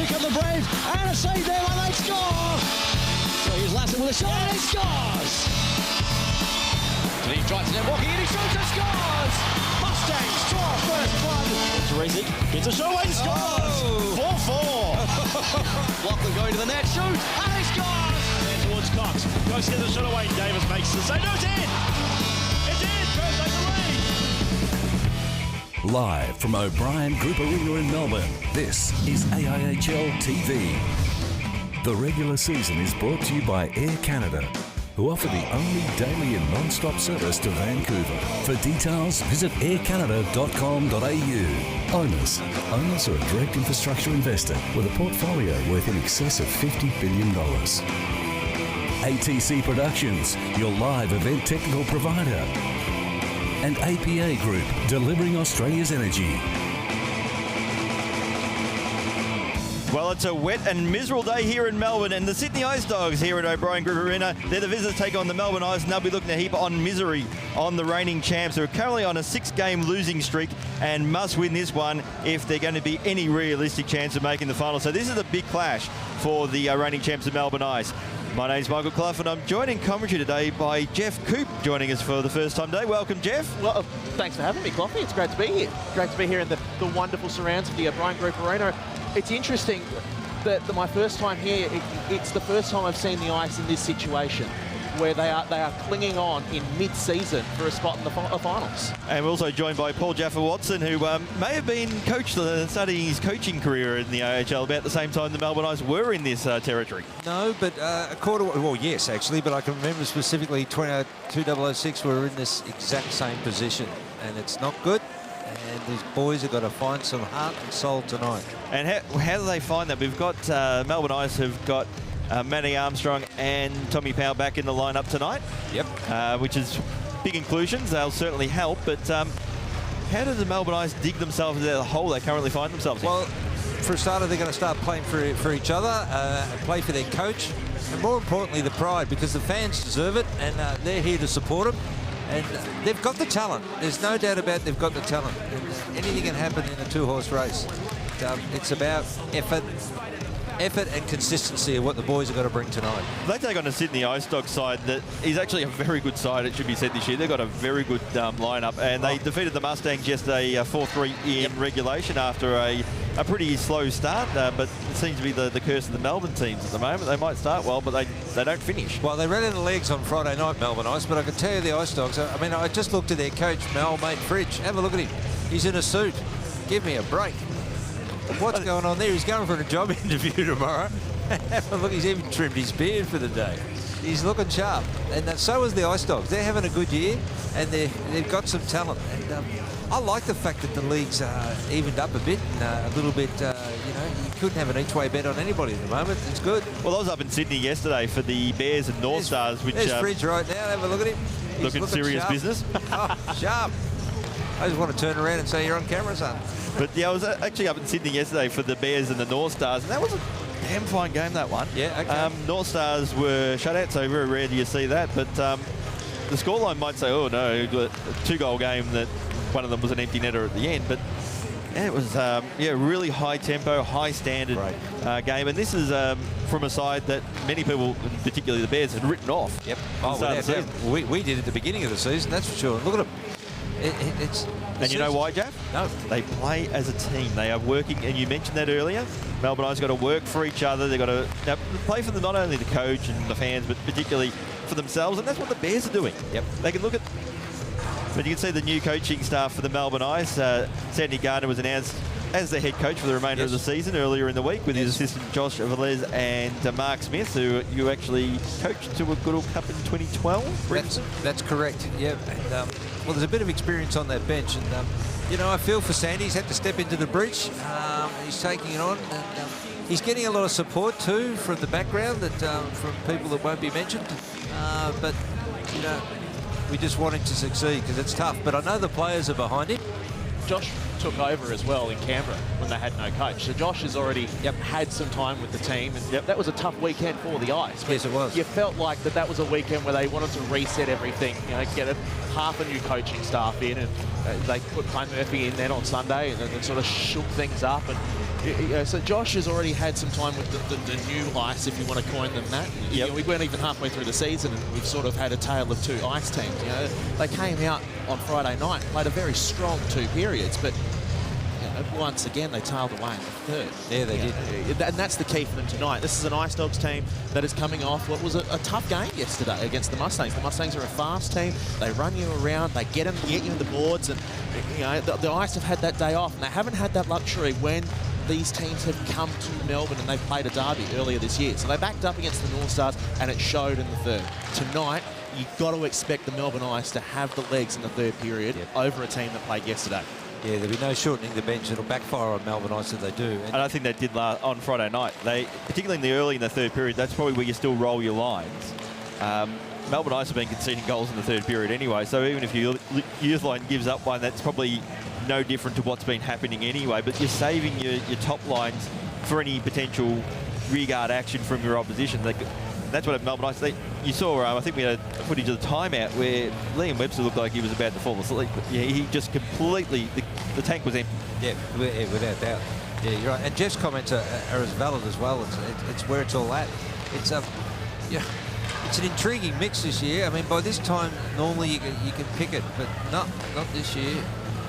come the Braves, and a save there, and they score! So here's Lassen with a shot, and he scores! And he tries to net walking, and he shoots and scores! Mustangs draw first blood. Teresa gets a shot, and he scores! 4-4. Lachlan going to the net, shoots, and he scores! And towards Cox, goes to get the shot away, Davis makes the save, no, it's in! It's in, first over the lead! Live from O'Brien Group Arena in Melbourne, this is AIHL TV. The regular season is brought to you by Air Canada, who offer the only daily and non-stop service to Vancouver. For details, visit aircanada.com.au. Owners are a direct infrastructure investor with a portfolio worth in excess of $50 billion. ATC Productions, your live event technical provider. And APA Group, delivering Australia's energy. Well, it's a wet and miserable day here in Melbourne, and the Sydney Ice Dogs here at O'Brien Group Arena, they're the visitors take on the Melbourne Ice, and they'll be looking to heap on misery on the reigning champs, who are currently on a 6-game losing streak and must win this one if they're going to be any realistic chance of making the final. So this is a big clash for the reigning champs of Melbourne Ice. My name's Michael Clough, and I'm joined in commentary today by Jeff Coop, joining us for the first time today. Welcome, Jeff. Well, thanks for having me, Cloughy. It's great to be here. Great to be here in the wonderful surrounds of the O'Brien Group Arena. It's interesting that my first time here, it's the first time I've seen the Ice in this situation, where they are clinging on in mid-season for a spot in the finals. And we're also joined by Paul Jaffa-Watson, who may have been starting his coaching career in the AIHL about the same time the Melbourne Ice were in this territory. No, but yes, actually, but I can remember specifically 2006 we were in this exact same position, and it's not good. And these boys have got to find some heart and soul tonight. And how do they find that? We've got Melbourne Ice have got Matty Armstrong and Tommy Powell back in the lineup tonight. Yep. Which is big inclusions. They'll certainly help. But how does the Melbourne Ice dig themselves into the hole they currently find themselves in? Well, for a starter, they're going to start playing for each other, play for their coach, and more importantly, the pride, because the fans deserve it, and they're here to support them. And they've got the talent. There's no doubt about they've got the talent. And anything can happen in a 2-horse race. It's about effort and consistency of what the boys have got to bring tonight. They take on a Sydney Ice Dogs side that is actually a very good side, it should be said, this year. They've got a very good lineup, and they defeated the Mustangs yesterday 4-3 in regulation after a pretty slow start, but it seems to be the curse of the Melbourne teams at the moment. They might start well, but they don't finish. Well, they ran out of legs on Friday night, Melbourne Ice, but I can tell you the Ice Dogs, I mean, I just looked at their coach, my old mate Fridge. Have a look at him. He's in a suit. Give me a break. What's going on there? He's going for a job interview tomorrow. Have a look, he's even trimmed his beard for the day. He's looking sharp. And so is the Ice Dogs. They're having a good year, and they've got some talent. And I like the fact that the league's evened up a bit, and a little bit, you couldn't have an each-way bet on anybody at the moment. It's good. Well, I was up in Sydney yesterday for the Bears and North Stars, which... There's Fridge right now. Have a look at him. He's looking serious sharp. business. Oh, sharp. I just want to turn around and say you're on camera, son. But yeah, I was actually up in Sydney yesterday for the Bears and the North Stars, and that was a damn fine game, that one. Yeah, okay. North Stars were shut out, so very rare do you see that. But the scoreline might say, oh no, a 2-goal game that one of them was an empty netter at the end. But yeah, it was really high tempo, high standard game. And this is from a side that many people, particularly the Bears, had written off. Yep. We did at the beginning of the season, that's for sure. Look at them. And you know why, Jeff? No. They play as a team. They are working, and you mentioned that earlier. Melbourne Ice got to work for each other. They've got to play for not only the coach and the fans, but particularly for themselves. And that's what the Bears are doing. Yep. They can look at... But you can see the new coaching staff for the Melbourne Ice. Sandy Gardner was announced as the head coach for the remainder of the season earlier in the week with his assistant Josh Velez and Mark Smith, who you actually coached to a Goodall Cup in 2012. That's correct. Yeah. And, well, there's a bit of experience on that bench, and I feel for Sandy. He's had to step into the breach. He's taking it on, and he's getting a lot of support too from the background, from people that won't be mentioned. But we just want him to succeed because it's tough. But I know the players are behind him. Josh took over as well in Canberra when they had no coach. So Josh has already had some time with the team, and that was a tough weekend for the Ice. Yes, it was. You felt like that was a weekend where they wanted to reset everything, get half a new coaching staff in, and they put Clay Murphy in then on Sunday and sort of shook things up. And so Josh has already had some time with the new Ice, if you want to coin them that. We weren't even halfway through the season, and we've sort of had a tale of two Ice teams. They came out on Friday night, played a very strong 2 periods, but once again they tailed away in the third. Yeah, they did. And that's the key for them tonight. This is an Ice Dogs team that is coming off what was a tough game yesterday against the Mustangs. The Mustangs are a fast team. They run you around. They get you in the boards, and the Ice have had that day off, and they haven't had that luxury when these teams have come to Melbourne and they've played a derby earlier this year. So they backed up against the North Stars, and it showed in the third. Tonight, you've got to expect the Melbourne Ice to have the legs in the third period over a team that played yesterday. Yeah, there'll be no shortening the bench. It'll backfire on Melbourne Ice if they do. And I think they did on Friday night. Particularly in the early in the third period, that's probably where you still roll your lines. Melbourne Ice have been conceding goals in the third period anyway, so even if your youth line gives up one, that's probably no different to what's been happening anyway, but you're saving your top lines for any potential rearguard action from your opposition. That's what at Melbourne Ice, you saw, I think we had footage of the timeout where Liam Webster looked like he was about to fall asleep. But yeah, he just completely, the tank was empty. Yeah, without doubt. Yeah, you're right. And Jeff's comments are as valid as well. It's where it's all at. It's it's an intriguing mix this year. I mean, by this time, normally you can pick it, but not this year.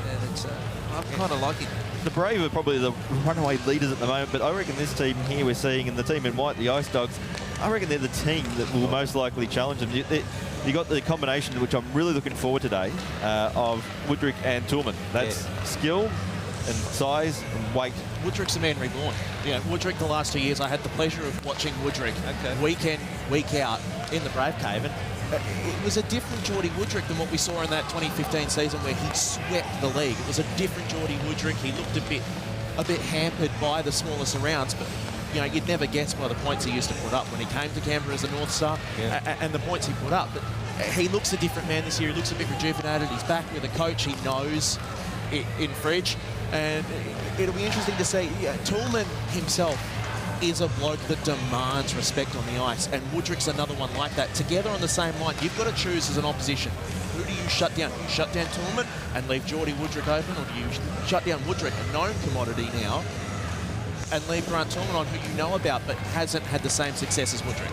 And it's I'm kind of like it. The Brave are probably the runaway leaders at the moment, but I reckon this team here we're seeing, and the team in white, the Ice Dogs, I reckon they're the team that will most likely challenge them. You got the combination, which I'm really looking forward today, of Woodrick and Toolman. That's skill and size and weight. Woodrick's a man reborn. Woodrick, the last 2 years, I had the pleasure of watching Woodrick week in, week out in the Brave Cave, and it was a different Geordie Woodrick than what we saw in that 2015 season where he swept the league. It was a different Geordie Woodrick. He looked a bit hampered by the smaller surrounds, but you'd never guess by the points he used to put up when he came to Canberra as a North Star, and the points he put up. But he looks a different man this year. He looks a bit rejuvenated. He's back with a coach he knows in Fridge, and it'll be interesting to see. Toolman himself is a bloke that demands respect on the ice, and Woodrick's another one like that. Together on the same line, you've got to choose as an opposition. Who do you shut down? Do you shut down Toolman and leave Geordie Woodrick open, or do you shut down Woodrick, a known commodity now, and leave Grant Toolman on, who you know about but hasn't had the same success as Woodrick?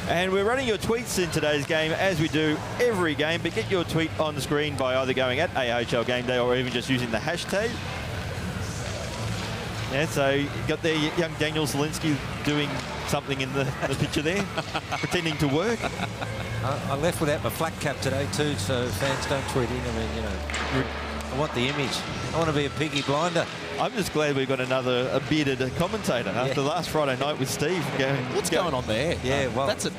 And we're running your tweets in today's game, as we do every game, but get your tweet on the screen by either going at AIHL Game Day or even just using the hashtag. Yeah, so you got there young Daniel Zielinski doing something in the picture there, pretending to work. I left without my flat cap today too, so fans don't tweet in. I mean, I want the image. I want to be a piggy blinder. I'm just glad we've got a bearded commentator after last Friday night with Steve. What's going on there? Yeah, well, that's it.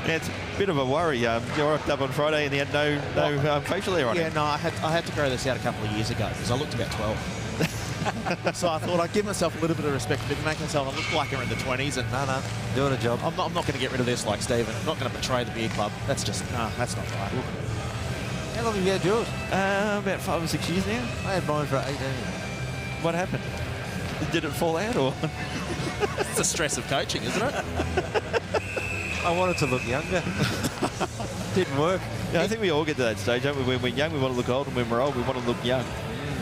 Yeah, it's a bit of a worry. You rocked up on Friday and he had no facial hair on him. Yeah, no, I had to grow this out a couple of years ago because I looked about 12. So I thought I'd give myself a little bit of respect, but make myself look like I'm in the 20s. And no, doing a job. I'm not going to get rid of this like Stephen. I'm not going to betray the beer club. That's just that's not right. How long have you had yours? About 5 or 6 years now. I had mine for 18. What happened? Did it fall out or? It's the stress of coaching, isn't it? I wanted to look younger. Didn't work. Yeah, I think we all get to that stage, don't we? When we're young, we want to look old, and when we're old, we want to look young.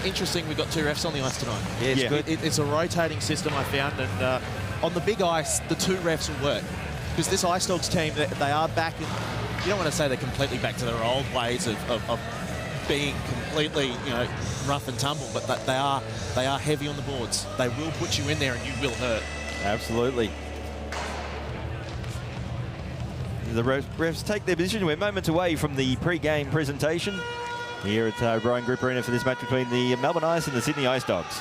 Interesting, we've got 2 refs on the ice tonight. Yeah, it's good. It's a rotating system, I found, and on the big ice, the 2 refs will work. Because this Ice Dogs team, they are back in, you don't want to say they're completely back to their old ways of being completely, rough and tumble, but they are heavy on the boards. They will put you in there and you will hurt. Absolutely. The refs take their position. We're moments away from the pre-game presentation here at O'Brien Group Arena for this match between the Melbourne Ice and the Sydney Ice Dogs.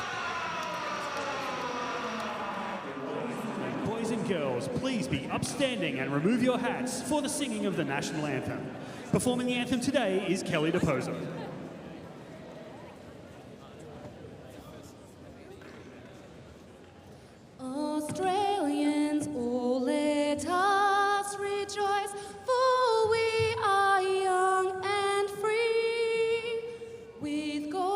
Boys and girls, please be upstanding and remove your hats for the singing of the national anthem. Performing the anthem today is Kelly DePozo. Australians, oh let us rejoice, for we are young and free, with God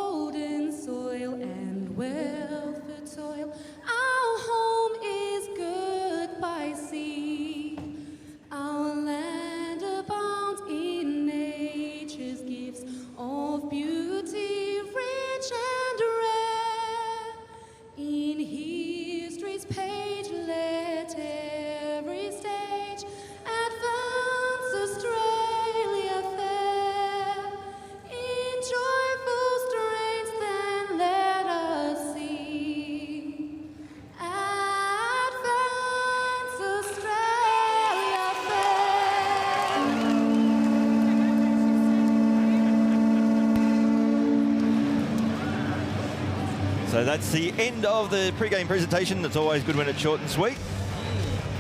So that's the end of the pre-game presentation. It's always good when it's short and sweet.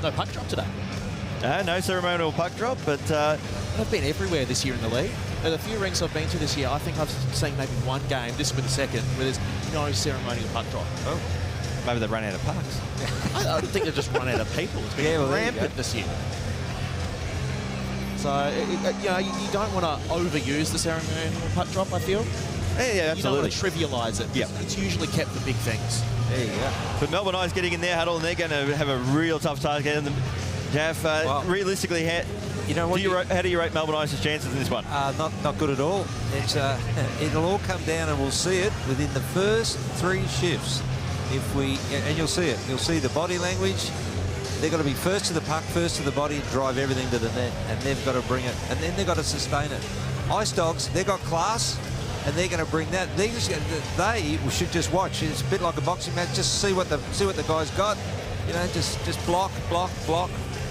No puck drop today. No ceremonial puck drop, but I've been everywhere this year in the league. At a few rinks I've been to this year, I think I've seen maybe one game, this will be the second, where there's no ceremonial puck drop. oh, maybe they've run out of pucks. I think they've just run out of people. It's been rampant this year. So, you don't want to overuse the ceremonial puck drop, I feel. Yeah, You don't absolutely. want to trivialise it. Yeah. It's usually kept for big things. There you go. But Melbourne Ice getting in their huddle, and they're going to have a real tough task getting them. Jeff, realistically, how do you rate Melbourne Ice's chances in this one? Not good at all. It's it'll all come down, and we'll see it within the first 3 shifts. And you'll see it. You'll see the body language. They've got to be first to the puck, first to the body, and drive everything to the net, and they've got to bring it, and then they've got to sustain it. Ice Dogs, they've got class, and they're going to bring that. They should just watch. It's a bit like a boxing match. Just see what the guys got. You know, just block,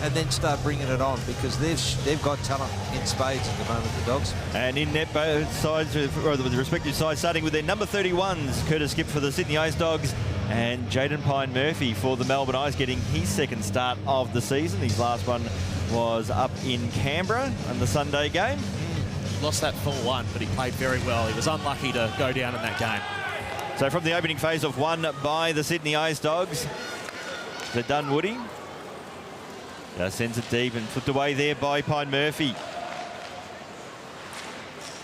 and then start bringing it on, because they've got talent in spades at the moment, the Dogs. And in net, both sides, or the respective sides, starting with their number 31s, Curtis Skip for the Sydney Ice Dogs, and Jaden Pine Murphy for the Melbourne Ice, getting his second start of the season. His last one was up in Canberra in the Sunday game. Lost that 4-1, but he played very well. He was unlucky to go down in that game. So from the opening phase of one by the Sydney Ice Dogs, to Dunwoody. Just sends it deep and flipped away there by Pine Murphy.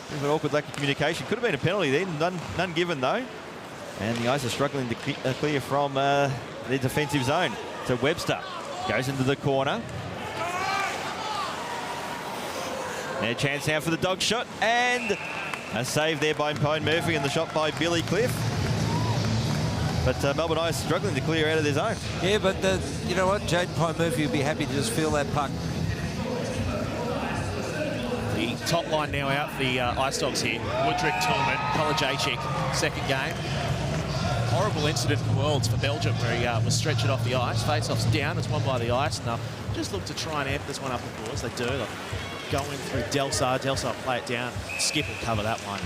Bit of an awkward lack of communication. Could have been a penalty there. None given, though. And the Ice are struggling to clear from their defensive zone. So Webster goes into the corner. And a chance now for the dog shot. And a save there by Pine Murphy, and the shot by Billy Cliff. But Melbourne Ice struggling to clear out of their zone. Yeah, but you know what? Jaden Pine Murphy will be happy to just feel that puck. The top line now out for the Ice Dogs here. Woodrick, Tillman, Kolajic, second game. Horrible incident in Worlds for Belgium, where he was stretched off the ice. Face-off's down, it's won by the Ice, and they'll just look to try and amp this one up the boards. They do. They'll go in through Delsar. Delsar will play it down. Skip will cover that one.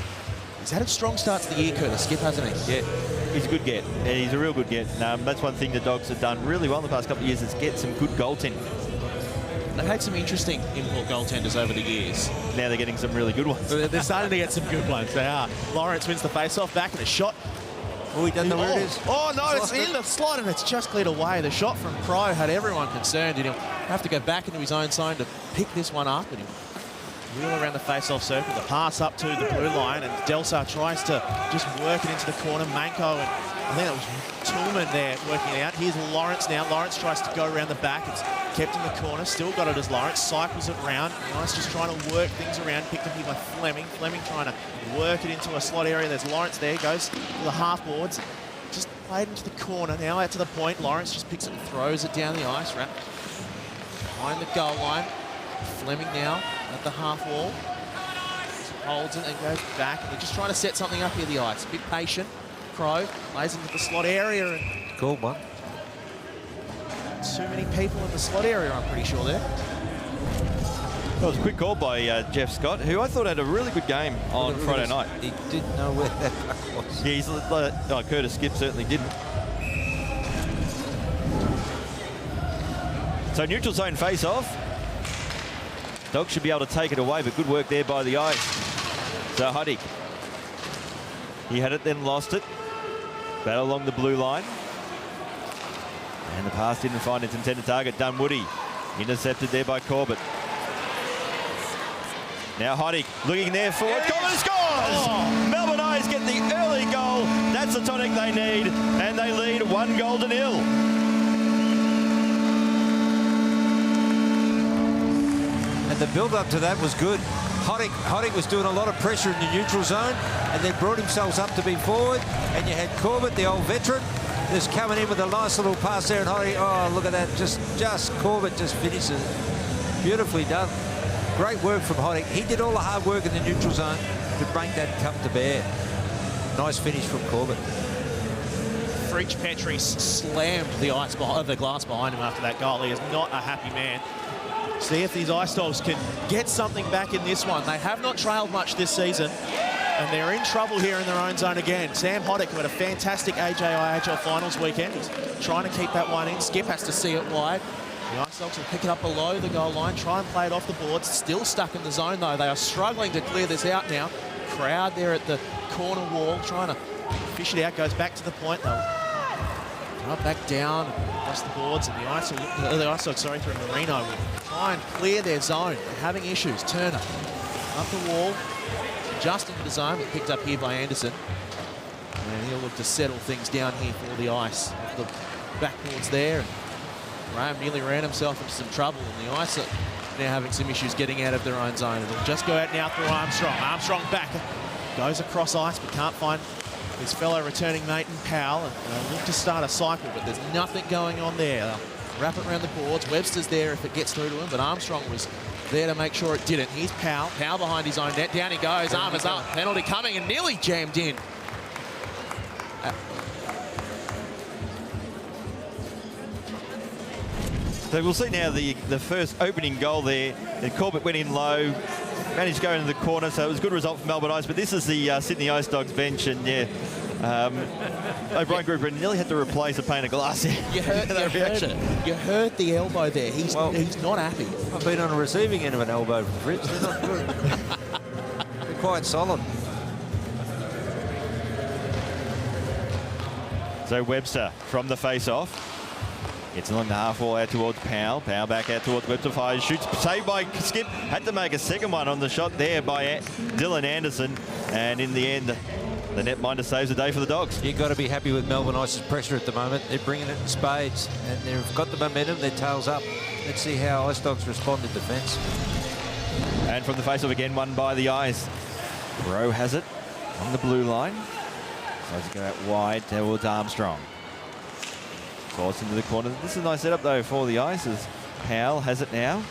He's had a strong start to the year, Curtis Skip, hasn't he? Yeah, he's a good get. Yeah, he's a real good get. That's one thing the Dogs have done really well in the past couple of years, is get some good goaltending. They've had some interesting import goaltenders over the years. Now they're getting some really good ones. They're starting to get some good ones. They are. Lawrence wins the face-off, back in a shot. Oh, he doesn't know where it is. Oh, no, it's in the slot, and it's just cleared away. The shot from Crow had everyone concerned, and he'll have to go back into his own zone to pick this one up, and he'll wheel around the face-off circle. The pass up to the blue line, and Delsar tries to just work it into the corner. Manko, and I think that was Tillman there working it out. Here's Lawrence now. Lawrence tries to go around the back. It's kept in the corner. Still got it as Lawrence. Cycles it round. Nice, just trying to work things around. Picked up here by Fleming. Fleming trying to work it into a slot area. There's Lawrence there. Goes to the half boards. Just played into the corner. Now out to the point. Lawrence just picks it and throws it down the ice. Wrap behind the goal line. Fleming now at the half wall. Just holds it and goes back. And they're just trying to set something up here, the Ice. A bit patient. Crow plays into the slot area. And Cool one. too many people in the slot area, I'm pretty sure there. That was a quick call by Jeff Scott, who I thought had a really good game on Friday night. He didn't know where that puck was. Yeah, he's Curtis Skip certainly didn't. So neutral zone face-off. Dogs should be able to take it away, but good work there by the Ice. So Huddick. He had it, then lost it. Battle along the blue line. And the pass didn't find its intended target. Dunwoody intercepted there by Corbett. Now Huddick looking there for it. Corbett scores! Oh. Melbourne Ice get the early goal. That's the tonic they need. And they lead 1-0. And the build-up to that was good. Huddick was doing a lot of pressure in the neutral zone, and then brought themselves up to be forward. And you had Corbett, the old veteran, just coming in with a nice little pass there. And Huddick, oh, look at that. Just Corbett just finishes. Beautifully done. Great work from Huddick. He did all the hard work in the neutral zone to make that come to bear. Nice finish from Corbett. Freach Petrie slammed the glass behind him after that goal. He is not a happy man. See if these Ice Dogs can get something back in this one. They have not trailed much this season. And they're in trouble here in their own zone again. Sam Hoddick, who had a fantastic AIHL finals weekend, he's trying to keep that one in. Skip has to see it wide. The Ice Dogs will pick it up below the goal line, try and play it off the boards. Still stuck in the zone, though. They are struggling to clear this out now. Crowd there at the corner wall, trying to fish it out. Goes back to the point. They'll right back down across the boards, and the Ice Dogs, sorry, through Marino, will try and clear their zone. They're having issues. Turner up the wall, just into the zone, but picked up here by Anderson. And he'll look to settle things down here for the Ice. The backboards there. And Graham nearly ran himself into some trouble, and the Ice are now having some issues getting out of their own zone. It'll just go out now through Armstrong. Armstrong back, goes across ice, but can't find his fellow returning mate in Powell. And they'll look to start a cycle, but there's nothing going on there. They'll wrap it around the boards. Webster's there if it gets through to him, but Armstrong was there to make sure it didn't. Here's Powell. Powell behind his own net. Down he goes. Arm is up. Penalty coming and nearly jammed in. So we'll see now the first opening goal there. And Corbett went in low, managed to go into the corner, so it was a good result for Melbourne Ice. But this is the Sydney Ice Dogs bench, and yeah, O'Brien Grouper nearly had to replace a pane of glass. You heard it. You heard the elbow there. He's not happy. I've been on the receiving end of an elbow from Fritz. They're not good. They're quite solid. So Webster from the face-off. Gets along the half wall out towards Powell. Powell back out towards Webster. Fires, shoots, saved by Skip. Had to make a second one on the shot there by Dylan Anderson. And in the end, the netminder saves the day for the Dogs. You've got to be happy with Melbourne Ice's pressure at the moment. They're bringing it in spades, and they've got the momentum. Their tails up. Let's see how Ice Dogs respond in defence. And from the face-off again, won by the Ice. Rowe has it on the blue line. Tries to go out wide towards Armstrong. Forced into the corner. This is a nice setup, though, for the Ice, as Powell has it now.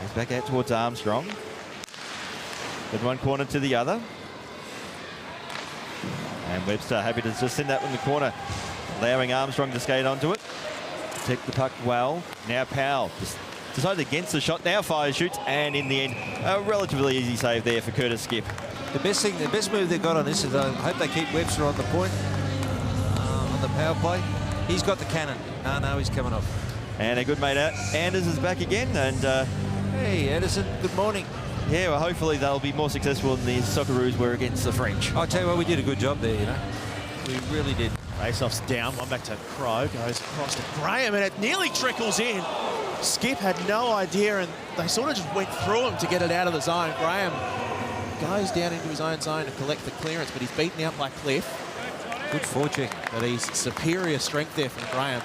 Goes back out towards Armstrong. Then one corner to the other. And Webster happy to just send that in the corner, allowing Armstrong to skate onto it. Protect the puck well. Now Powell just decides against the shot. Now fires, shoots, and in the end, a relatively easy save there for Curtis Skip. The best move they've got on this is I hope they keep Webster on the point. The power play. He's got the cannon. No, he's coming off. And a good mate out. Anders is back again. And hey, Anderson, good morning. Yeah, well, hopefully they'll be more successful than the Socceroos were against the French. I'll tell you what, we did a good job there, you know. We really did. Face-off's down. One back to Crow. Goes across to Graham, and it nearly trickles in. Skip had no idea, and they sort of just went through him to get it out of the zone. Graham goes down into his own zone to collect the clearance, but he's beaten out by Cliff. Good forecheck. But he's superior strength there from Graham.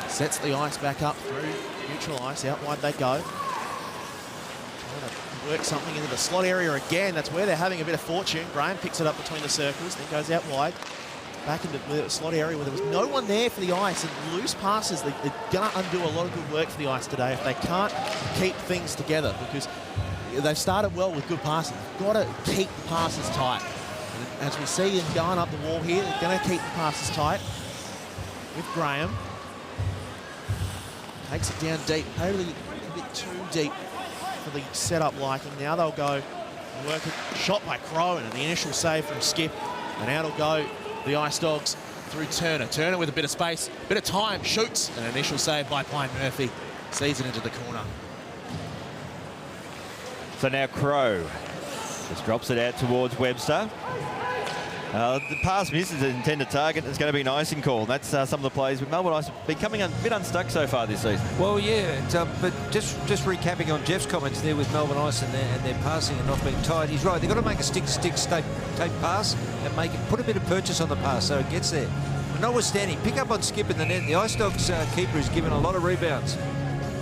Sets the Ice back up through neutral ice. Out wide they go. Trying to work something into the slot area again. That's where they're having a bit of fortune. Graham picks it up between the circles, then goes out wide. Back into the slot area where there was no one there for the Ice. And loose passes, they're going to undo a lot of good work for the Ice today if they can't keep things together, because they've started well with good passing. They've got to keep the passes tight. As we see them going up the wall here, they're going to keep the passes tight with Graham. Takes it down deep, totally a bit too deep for the setup liking. Now they'll go work it. Shot by Crow and the initial save from Skip. And out will go the Ice Dogs through Turner. Turner with a bit of space, bit of time, shoots. An initial save by Pine Murphy. Sees it into the corner. So now Crow just drops it out towards Webster. The pass misses an intended target. It's going to be an icing call. That's some of the plays with Melbourne Ice becoming a bit unstuck so far this season. Well, yeah, but just recapping on Jeff's comments there with Melbourne Ice and their passing and not being tight. He's right. They've got to make a stick tape pass and put a bit of purchase on the pass so it gets there. But notwithstanding, pick up on Skip in the net. The Ice Dogs keeper is given a lot of rebounds.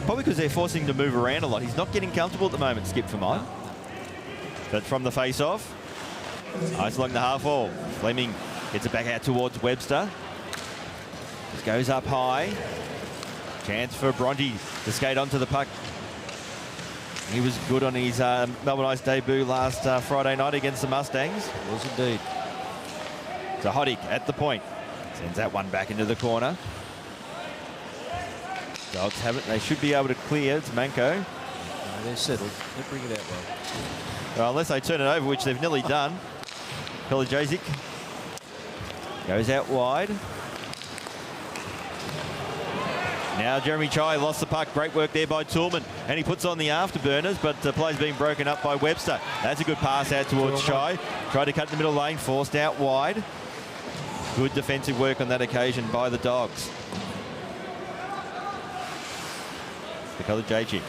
Probably because they're forcing him to move around a lot. He's not getting comfortable at the moment, Skip, for mine. But from the face-off, Ice along the half wall. Fleming gets it back out towards Webster. Just goes up high. Chance for Bronte to skate onto the puck. He was good on his Melbourne Ice debut last Friday night against the Mustangs. Was indeed. So Hoddick at the point. Sends that one back into the corner. Dogs have it. They should be able to clear. It's Manco. No, they're settled. They bring it out well. Well, unless they turn it over, which they've nearly done. Kolodziejczyk goes out wide. Now Jeremy Chai lost the puck. Great work there by Toolman. And he puts on the afterburners, but the play's being broken up by Webster. That's a good pass out towards Chai. Tried to cut in the middle lane, forced out wide. Good defensive work on that occasion by the Dogs. Kolodziejczyk.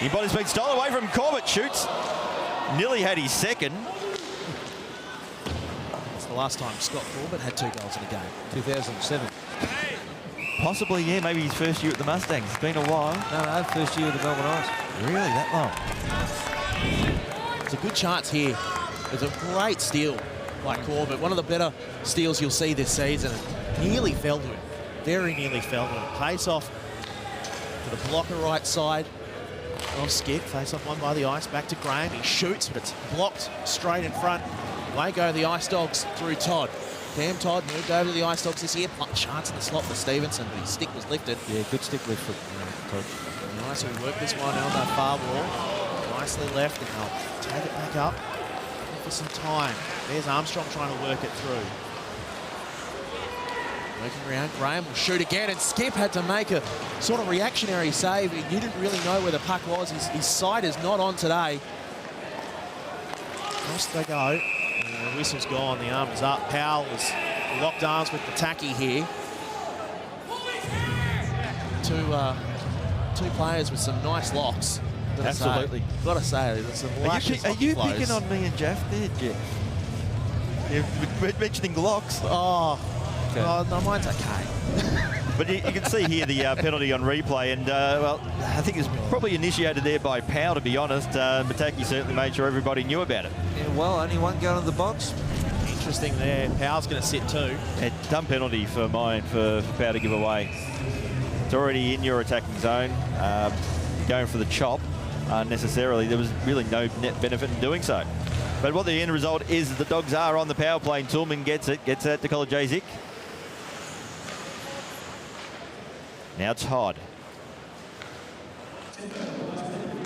The body's been stolen away from Corbett. Shoots. Nearly had his second. It's the last time Scott Corbett had 2 goals in a game. 2007. Possibly, yeah, maybe his first year at the Mustangs. It's been a while. No, first year of the Melbourne Ice. Really, that long? It's a good chance here. It's a great steal by Corbett. One of the better steals you'll see this season. Nearly fell to him. Very nearly fell to him. Face off to the blocker right side of Skip. Face off one by the Ice. Back to Graham. He shoots, but it's blocked straight in front. Away go the Ice Dogs through Todd. Cam Todd moved over to the Ice Dogs this year. Chance in the slot for Stevenson, but his stick was lifted. Yeah, good stick lift for Todd. Nice, we work this one on that far wall. Nicely left, and they'll take it back up for some time. There's Armstrong trying to work it through. Working around, Graham will shoot again, and Skip had to make a sort of reactionary save. He didn't really know where the puck was. His sight is not on today. Across they go. The whistle's gone, the arm is up. Powell was locked arms with the tacky here. Two players with some nice locks. Absolutely. Gotta say, there's some luscious Are you flows. picking on me and Jeff there, Jeff? You're mentioning locks. Oh, Okay. oh, no, mine's okay. But you can see here the penalty on replay, and well, I think it's probably initiated there by Powell, to be honest. Mataki certainly made sure everybody knew about it. Yeah, well, only one gun in the box. Interesting there. Powell's going to sit too. Dumb penalty for mine for Powell to give away. It's already in your attacking zone. Going for the chop unnecessarily. There was really no net benefit in doing so. But what the end result is the Dogs are on the power play, and Toolman gets it to Kolodziejczyk. Now Todd.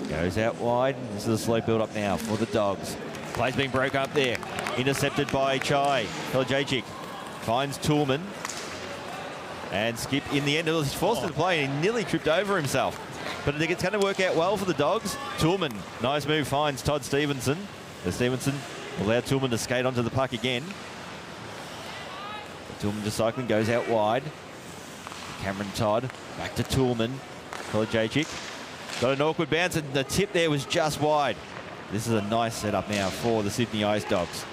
Goes out wide. This is a slow build-up now for the Dogs. Play's being broken up there. Intercepted by Chai. Kolodziejczyk finds Toolman. And Skip in the end was forced to play, and he nearly tripped over himself. But it's going to work out well for the Dogs. Toolman, nice move, finds Todd Stevenson. Stevenson allowed Toolman to skate onto the puck again. Toolman just cycling, goes out wide. Cameron Todd, back to Toolman. Kolodziejczyk got an awkward bounce, and the tip there was just wide. This is a nice setup now for the Sydney Ice Dogs.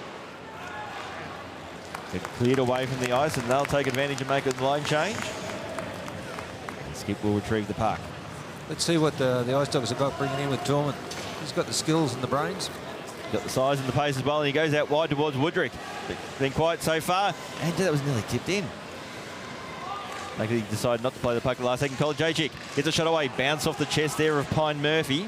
They're cleared away from the ice, and they'll take advantage and make a line change. And Skip will retrieve the puck. Let's see what the Ice Dogs have got bringing in with Toolman. He's got the skills and the brains. Got the size and the pace as well, and he goes out wide towards Woodrick. Been quiet so far, and that was nearly tipped in. He decided not to play the puck the last second. Kolodziejczyk gets a shot away, bounce off the chest there of Pine Murphy.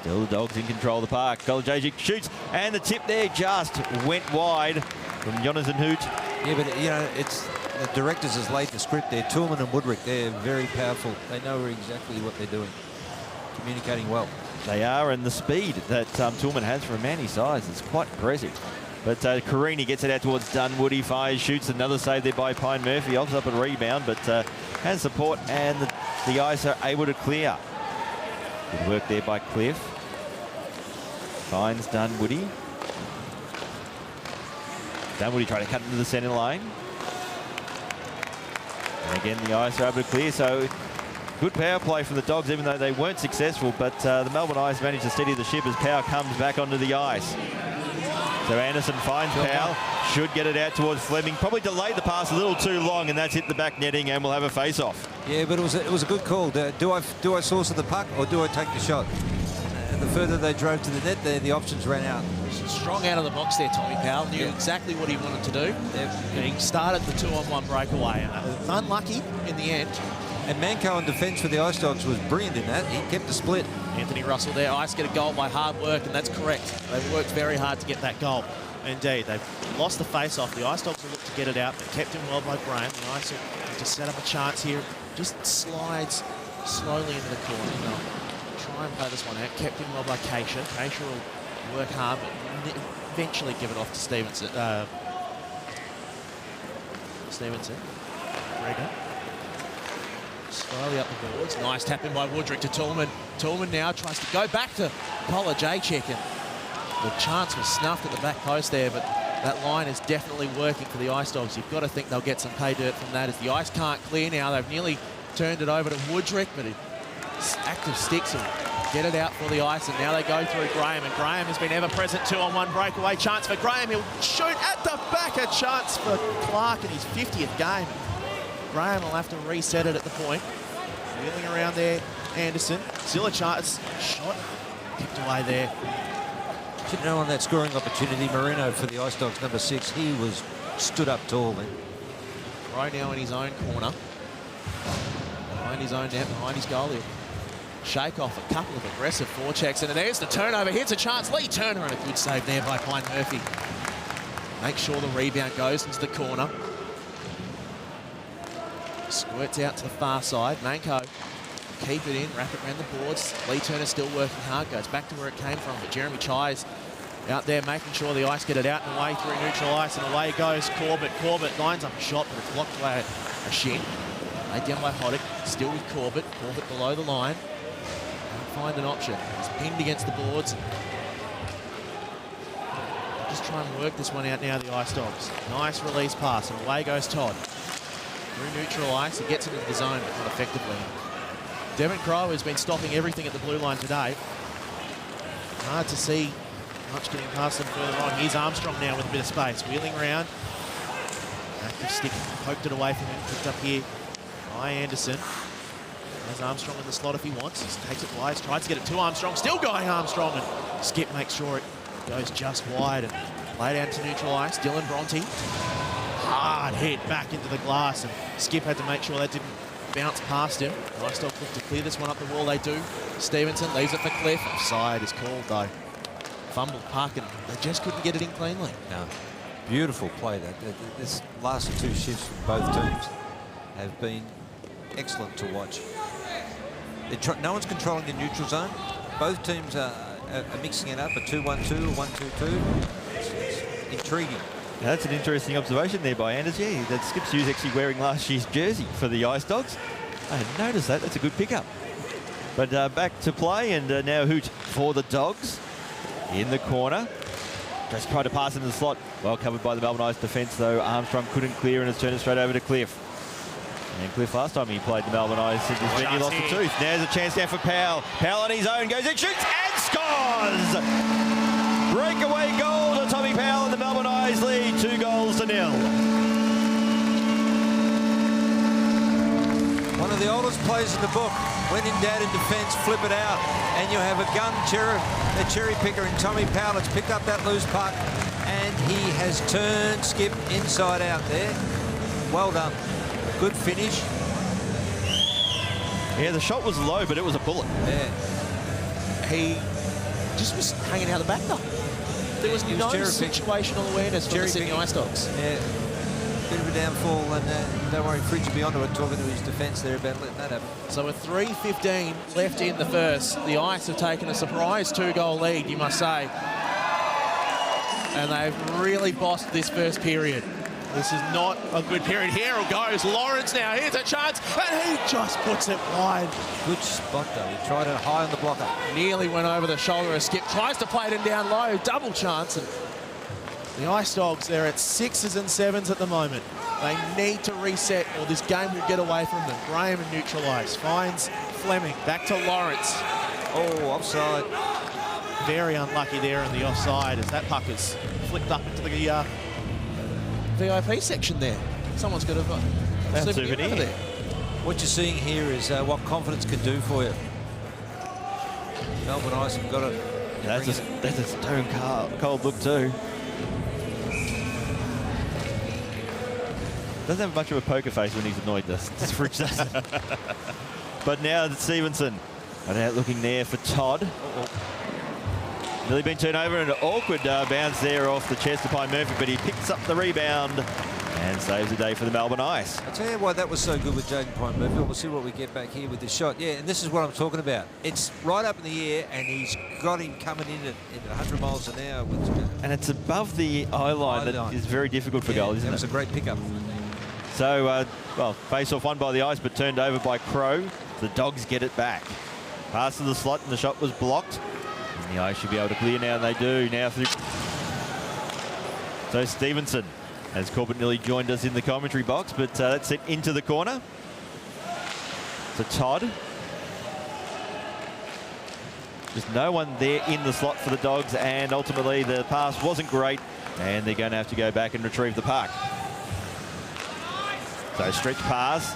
Still the Dogs in control of the park. Kolodziejczyk shoots, and the tip there just went wide from Jonathan Hoot. Yeah, but you know, it's the directors has laid the script there. Toolman and Woodrick, they're very powerful. They know exactly what they're doing. Communicating well. They are, and the speed that Toolman has for a man his size is quite impressive. But Carini gets it out towards Dunwoody, fires, shoots, another save there by Pine Murphy, offs up a rebound, but has support, and the Ice are able to clear. Good work there by Cliff. Finds Dunwoody. Dunwoody trying to cut into the centre lane. And again, the Ice are able to clear, so good power play from the Dogs, even though they weren't successful, but the Melbourne Ice managed to steady the ship as Powell comes back onto the ice. So Anderson finds Powell, should get it out towards Fleming. Probably delayed the pass a little too long, and that's hit the back netting, and we'll have a face-off. Yeah, but it was a good call. Do I source the puck or do I take the shot? And the further they drove to the net, the options ran out. Strong out of the box there, Tommy Powell. Knew exactly what he wanted to do. And he started the 2-on-1 breakaway. Unlucky in the end. And Manco in defence for the Ice Dogs was brilliant in that. He kept the split. Anthony Russell there. Ice get a goal by hard work, and that's correct. They've worked very hard to get that goal. Indeed, they've lost the face-off. The Ice Dogs will look to get it out. They kept him well by Graham. The Ice will just set up a chance here. Just slides slowly into the corner. They'll try and play this one out. Kept in well by Keisha. Keisha will work hard, but eventually give it off to Stevenson. Gregor. Slowly up the boards. Nice tap in by Woodrick to Tillman. Tillman now tries to go back to Pola Jacek, and the chance was snuffed at the back post there, but that line is definitely working for the Ice Dogs. You've got to think they'll get some pay dirt from that as the ice can't clear now. They've nearly turned it over to Woodrick, but active sticks will get it out for the Ice, and now they go through Graham, and Graham has been ever-present 2-on-1 breakaway. Chance for Graham. He'll shoot at the back. A chance for Clark in his 50th game. Graham will have to reset it at the point. Wheeling around there, Anderson. Still a chance. Shot kicked away there. You know, on that scoring opportunity, Marino for the Ice Dogs, number 6, he was stood up tall then. Right now in his own corner. Behind his own net, behind his goal. He'll shake off a couple of aggressive forechecks, and there's the turnover. Here's a chance. Lee Turner, and a good save there by Pine Murphy. Make sure the rebound goes into the corner. Squirts out to the far side. Manko keep it in, wrap it around the boards. Lee Turner still working hard, goes back to where it came from, but Jeremy Chai's out there making sure the Ice get it out and away through neutral ice, and away goes Corbett. Corbett lines up a shot, but it's blocked away a shin. Laid down by Hoddick, still with Corbett. Corbett below the line. Can't find an option. He's pinned against the boards. Just try and work this one out now, the Ice Dogs. Nice release pass, and away goes Todd. Through neutral ice, he gets into the zone, but not effectively. Devon Crowe has been stopping everything at the blue line today. Hard to see much getting past them further on. Here's Armstrong now with a bit of space. Wheeling around. Active stick, poked it away from him. Picked up here by Anderson. Has Armstrong in the slot if he wants. He takes it wide, tries to get it to Armstrong. Still going Armstrong, and Skip makes sure it goes just wide and play down to neutral ice. Dylan Bronte. Hard hit back into the glass, and Skip had to make sure that didn't bounce past him. Ice Dogs look to clear this one up the wall. They do. Stevenson leaves it for Cliff. Offside is called though. Fumbled puck, and they just couldn't get it in cleanly. No. Beautiful play. This last 2 shifts from both teams have been excellent to watch. No one's controlling the neutral zone. Both teams are mixing it up, a 2-1-2, a 1-2-2. It's intriguing. Now, that's an interesting observation there by Anders. Yeah, that Skip Hughes actually wearing last year's jersey for the Ice Dogs. I hadn't noticed that. That's a good pickup. But back to play, and now Hoot for the Dogs in the corner. Just tried to pass into the slot. Well covered by the Melbourne Ice defence, though. Armstrong couldn't clear, and it's turned it straight over to Cliff. And Cliff, last time he played the Melbourne Ice, in this venue, lost the tooth. Now there's a chance there for Powell. Powell on his own goes in, shoots, and scores! Breakaway goal to Tommy Powell, and the Melbourne Ice lead 2-0. One of the oldest plays in the book. When in doubt in defence, flip it out, and you have a gun cherry picker in Tommy Powell. It's picked up that loose puck, and he has turned Skip inside out there. Well done. Good finish. Yeah, the shot was low, but it was a bullet. Yeah. He just was hanging out the back though. There was no situational awareness from the Sydney Ice Dogs. Yeah. Bit of a downfall, and don't worry, Fridge will be onto it, talking to his defence there about letting that happen. So with 3:15 left in the first, the Ice have taken a surprise 2-goal lead, you must say. And they've really bossed this first period. This is not a good period. Here it goes, Lawrence now, here's a chance, and he just puts it wide. Good spot though, he tried it high on the blocker. Nearly went over the shoulder of Skip, tries to play it in down low, double chance, and the Ice Dogs, they're at 6s and 7s at the moment. They need to reset or this game will get away from them. Graham and neutral ice, finds Fleming, back to Lawrence. Oh, offside. Very unlucky there in the offside as that puck is flipped up into the VIP section there. Someone's got a souvenir over there. What you're seeing here is what confidence can do for you. Melbourne Ice have got it. That's a stone cold look too. Doesn't have much of a poker face when he's annoyed, this Fridge doesn't. But now it's Stevenson. And out looking there for Todd. Nearly been turned over, and an awkward bounce there off the chest of Pine Murphy, but he picks up the rebound And saves the day for the Melbourne Ice. I'll tell you why that was so good with Jaden Point Murphy. We'll see what we get back here with this shot. Yeah, and this is what I'm talking about. It's right up in the air, and he's got him coming in at 100 miles an hour. And it's above the eye line that is very difficult for goal, isn't it? That was a great pickup. So, well, face-off won by the Ice, but turned over by Crow. The Dogs get it back. Pass to the slot, and the shot was blocked. And the Ice should be able to clear now, and they do. Now through. So Stevenson, as Corbett nearly joined us in the commentary box, but that's it into the corner. So Todd. Just no one there in the slot for the Dogs, and ultimately the pass wasn't great, and they're going to have to go back and retrieve the puck. So stretch pass,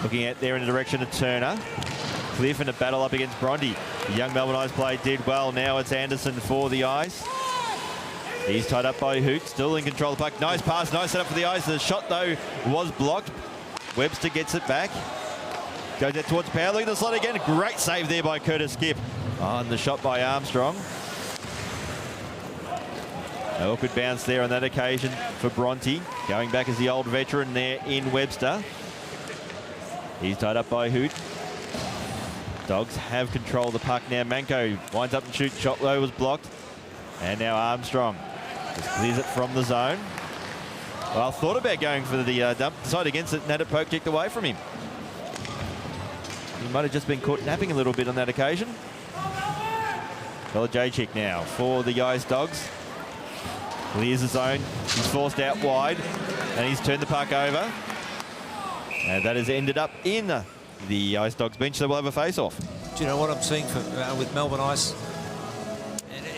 looking at there in the direction of Turner. Cliff in a battle up against Bronte. The young Melbourne Ice play did well. Now it's Anderson for the Ice. He's tied up by Hoot, still in control of the puck. Nice pass, nice setup for the Ice. The shot, though, was blocked. Webster gets it back. Goes out towards Power. Look at the slot again. Great save there by Curtis Skip on the shot by Armstrong. No awkward bounce there on that occasion for Bronte. Going back as the old veteran there in Webster. He's tied up by Hoot. Dogs have control of the puck now. Manko winds up and shoots. Shot low was blocked. And now Armstrong just clears it from the zone. Well, thought about going for the dump. Decided against it and had it poke checked away from him. He might have just been caught napping a little bit on that occasion. Velajaychik now for the Ice Dogs. Clears the zone. He's forced out wide. And he's turned the puck over. And that has ended up in the Ice Dogs bench. So we'll have a face-off. Do you know what I'm seeing with Melbourne Ice?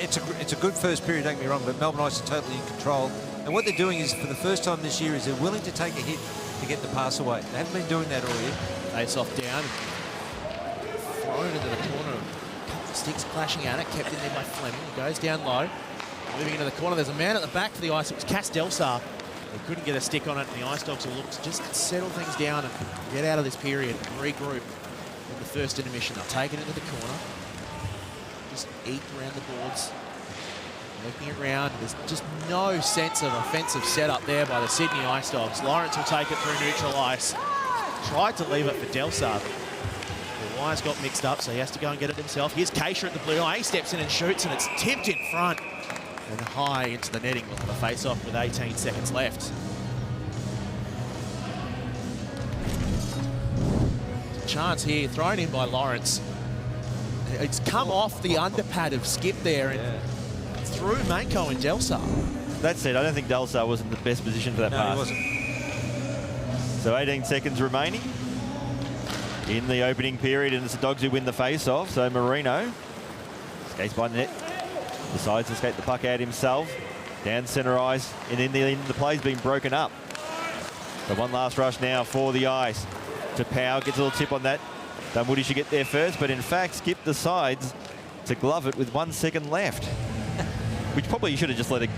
It's a good first period, don't get me wrong, but Melbourne Ice are totally in control. And what they're doing is, for the first time this year, is they're willing to take a hit to get the pass away. They haven't been doing that all year. Face off down. Thrown into the corner. Sticks clashing at it. Kept in there by Fleming. He goes down low. Moving into the corner. There's a man at the back for the Ice. It was Castelsar. They couldn't get a stick on it. And the Ice Dogs will look to just settle things down and get out of this period and regroup in the first intermission. They'll take it into the corner. Just eke around the boards. Working around. There's just no sense of offensive setup there by the Sydney Ice Dogs. Lawrence will take it through neutral ice. Tried to leave it for Delsar. The wires got mixed up, so he has to go and get it himself. Here's Keisha at the blue line. He steps in and shoots, and it's tipped in front and high into the netting. We'll have a face-off with 18 seconds left. There's a chance here, thrown in by Lawrence. It's come off the underpad of Skip there and through Manko and Delsar. That said, I don't think Delsar was in the best position for that pass. No, he wasn't. So 18 seconds remaining in the opening period, and it's the Dogs who win the face-off. So Marino skates by the net, decides to skate the puck out himself, down centre ice, and in the play's been broken up. So one last rush now for the Ice. To Powell, gets a little tip on that. Dunwoody should get there first, but in fact, Skip decides to glove it with 1 second left. Which probably you should have just let it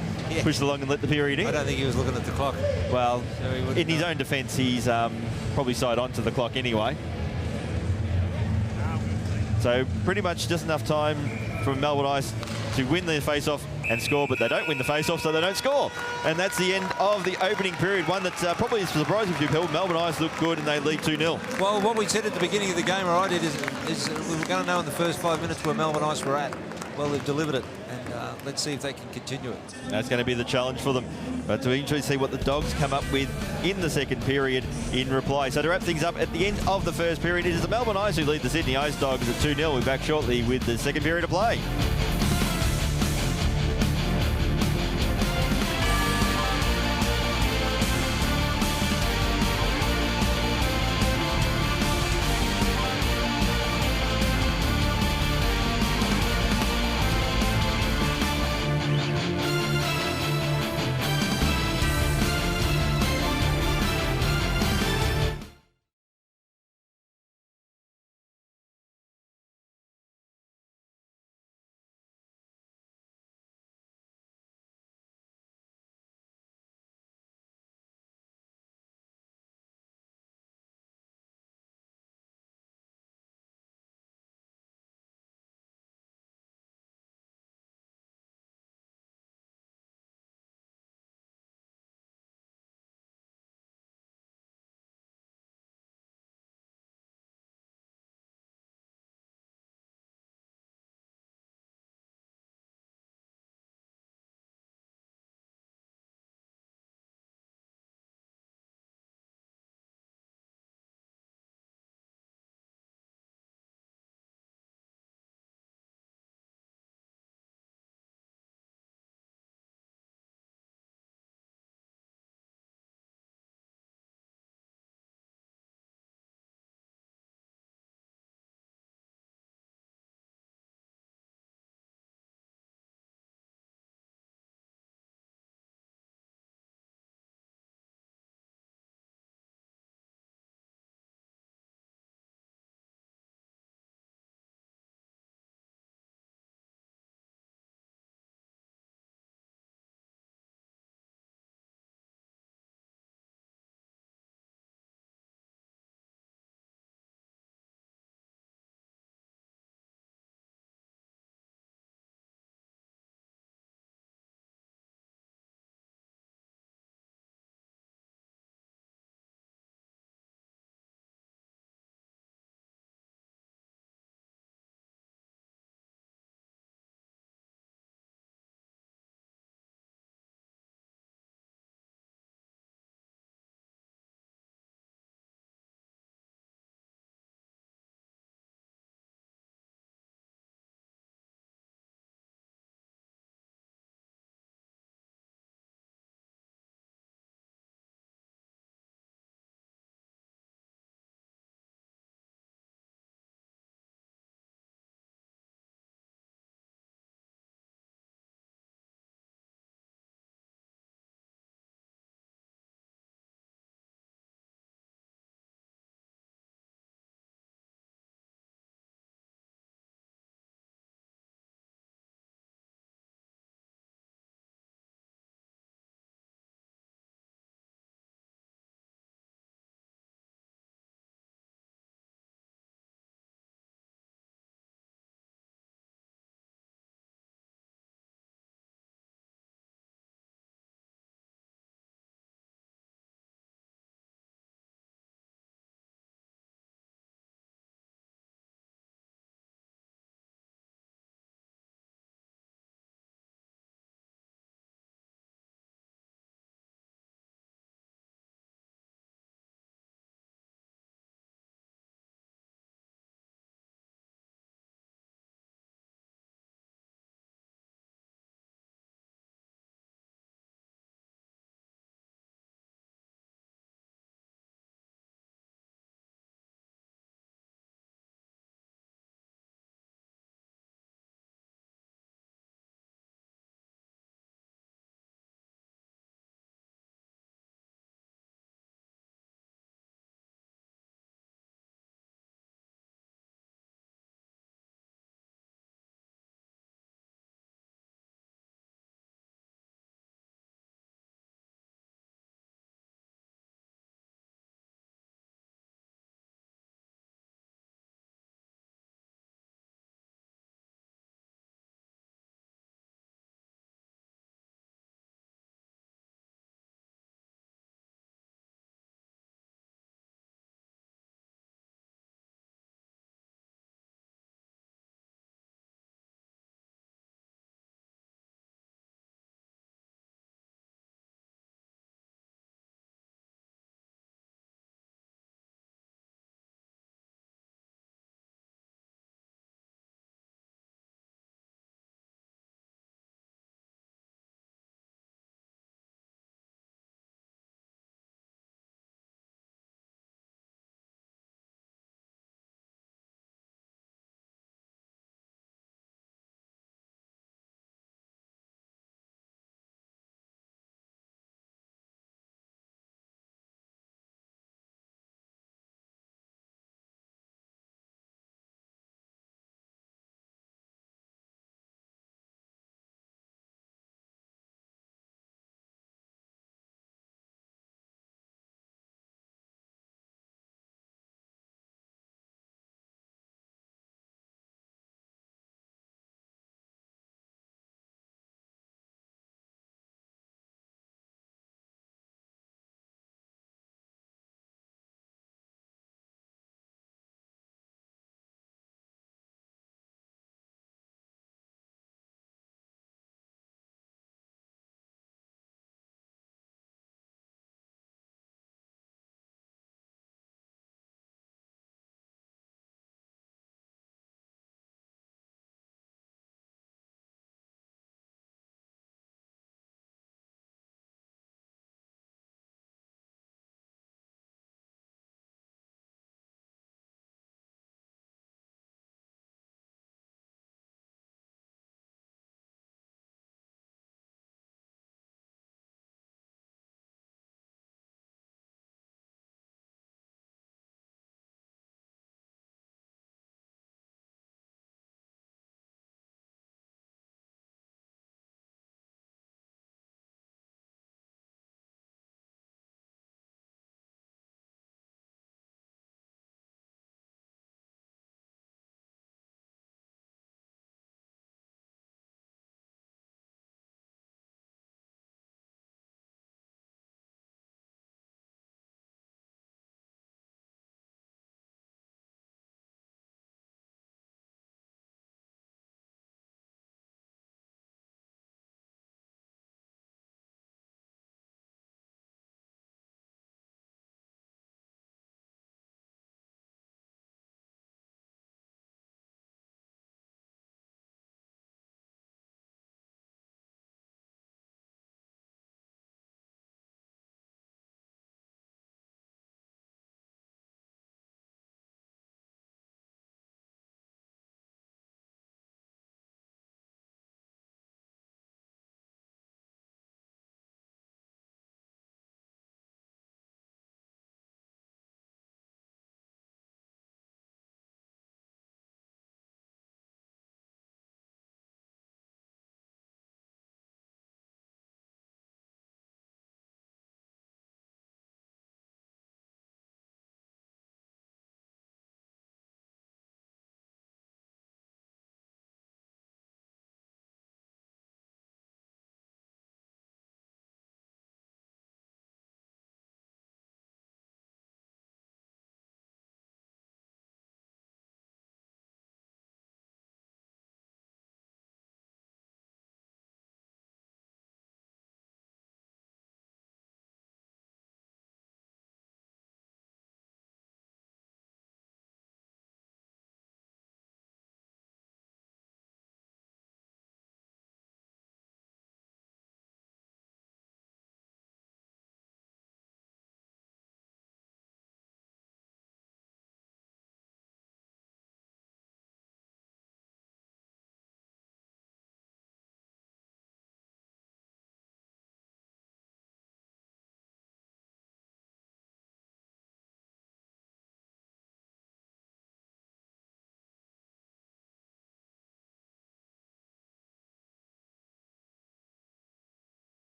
push along and let the period in. I don't think he was looking at the clock. Well, So in his own defence, he's probably side on to the clock anyway. So pretty much just enough time for Melbourne Ice to win the face-off and score, but they don't win the face-off, so they don't score. And that's the end of the opening period, one that probably is surprising for people. Melbourne Ice look good and they lead 2-0. Well, what we said at the beginning of the game, all right, is we were going to know in the first 5 minutes where Melbourne Ice were at. Well, they've delivered it, and let's see if they can continue it. That's going to be the challenge for them. But to interesting to see what the Dogs come up with in the second period in reply. So to wrap things up, at the end of the first period, it is the Melbourne Ice who lead the Sydney Ice Dogs at 2-0. We'll be back shortly with the second period of play.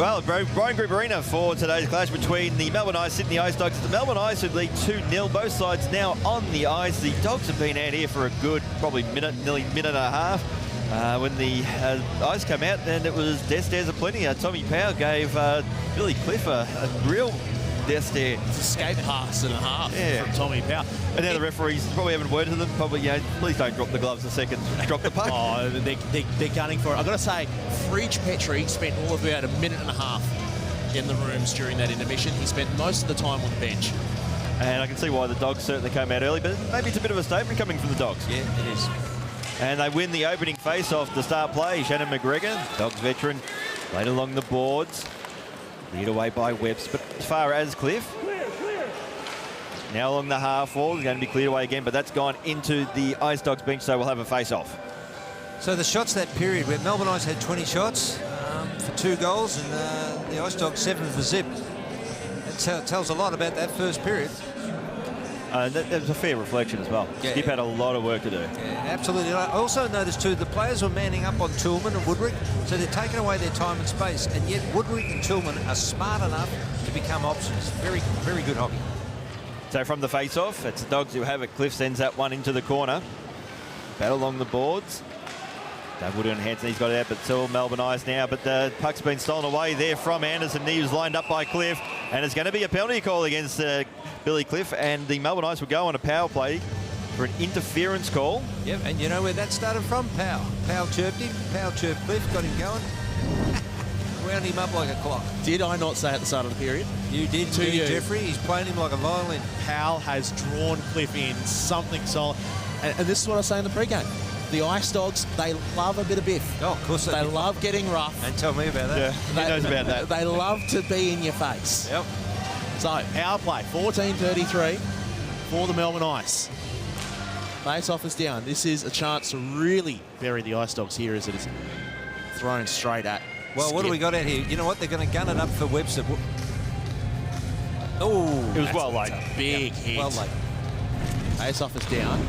Well, Brian Group Arena for today's clash between the Melbourne Ice, Sydney Ice Dogs. The Melbourne Ice would lead 2-0. Both sides now on the ice. The Dogs have been out here for a good, probably nearly minute and a half. When the ice came out, and it was death stares aplenty. Tommy Powell gave Billy Cliff a real death stare. It's a skate pass and a half from Tommy Powell. And now the referees probably haven't worded to them. Probably, please don't drop the gloves a second. Drop the puck. Oh, they're gunning for it. I've got to say, Fridge Petrie spent all of about a minute and a half in the rooms during that intermission. He spent most of the time on the bench. And I can see why the Dogs certainly came out early, but maybe it's a bit of a statement coming from the Dogs. Yeah, it is. And they win the opening face-off to start play. Shannon McGregor, Dogs veteran, laid along the boards. Lead away by Webster, but as far as Cliff. Now along the half wall, is going to be cleared away again, but that's gone into the Ice Dogs bench, so we'll have a face-off. So the shots that period where Melbourne Ice had 20 shots for 2 goals and the Ice Dogs 7 for zip. That tells a lot about that first period. That was a fair reflection as well. Yeah. Skip had a lot of work to do. Yeah, absolutely. I also noticed too the players were manning up on Tillman and Woodrick, so they're taking away their time and space, and yet Woodrick and Tillman are smart enough to become options. Very, very good hockey. So from the face-off, it's the Dogs who have it. Cliff sends that one into the corner. Battle along the boards. Woody and Hanson, he's got it out, but still Melbourne Ice now. But the puck's been stolen away there from Anderson. He was lined up by Cliff, and it's going to be a penalty call against Billy Cliff, and the Melbourne Ice will go on a power play for an interference call. Yep, and you know where that started from? Powell. Powell chirped him. Powell chirped Cliff, got him going. Wound him up like a clock. Did I not say at the start of the period? You did to you, Jeffrey. He's playing him like a violin. Powell has drawn Cliff in something solid. And this is what I say in the pregame. The Ice Dogs, they love a bit of biff. Oh, of course they love getting rough. And tell me about that. Yeah, he knows about that. They love to be in your face. Yep. So, power play, 14:33 for the Melbourne Ice. Face-off is down. This is a chance to really bury the Ice Dogs here as it is thrown straight at Well, Skip. what do we got out here? You know what? They're going to gun it up for Webster. Oh, It was well late. That's a big hit. well late. Face-off is down.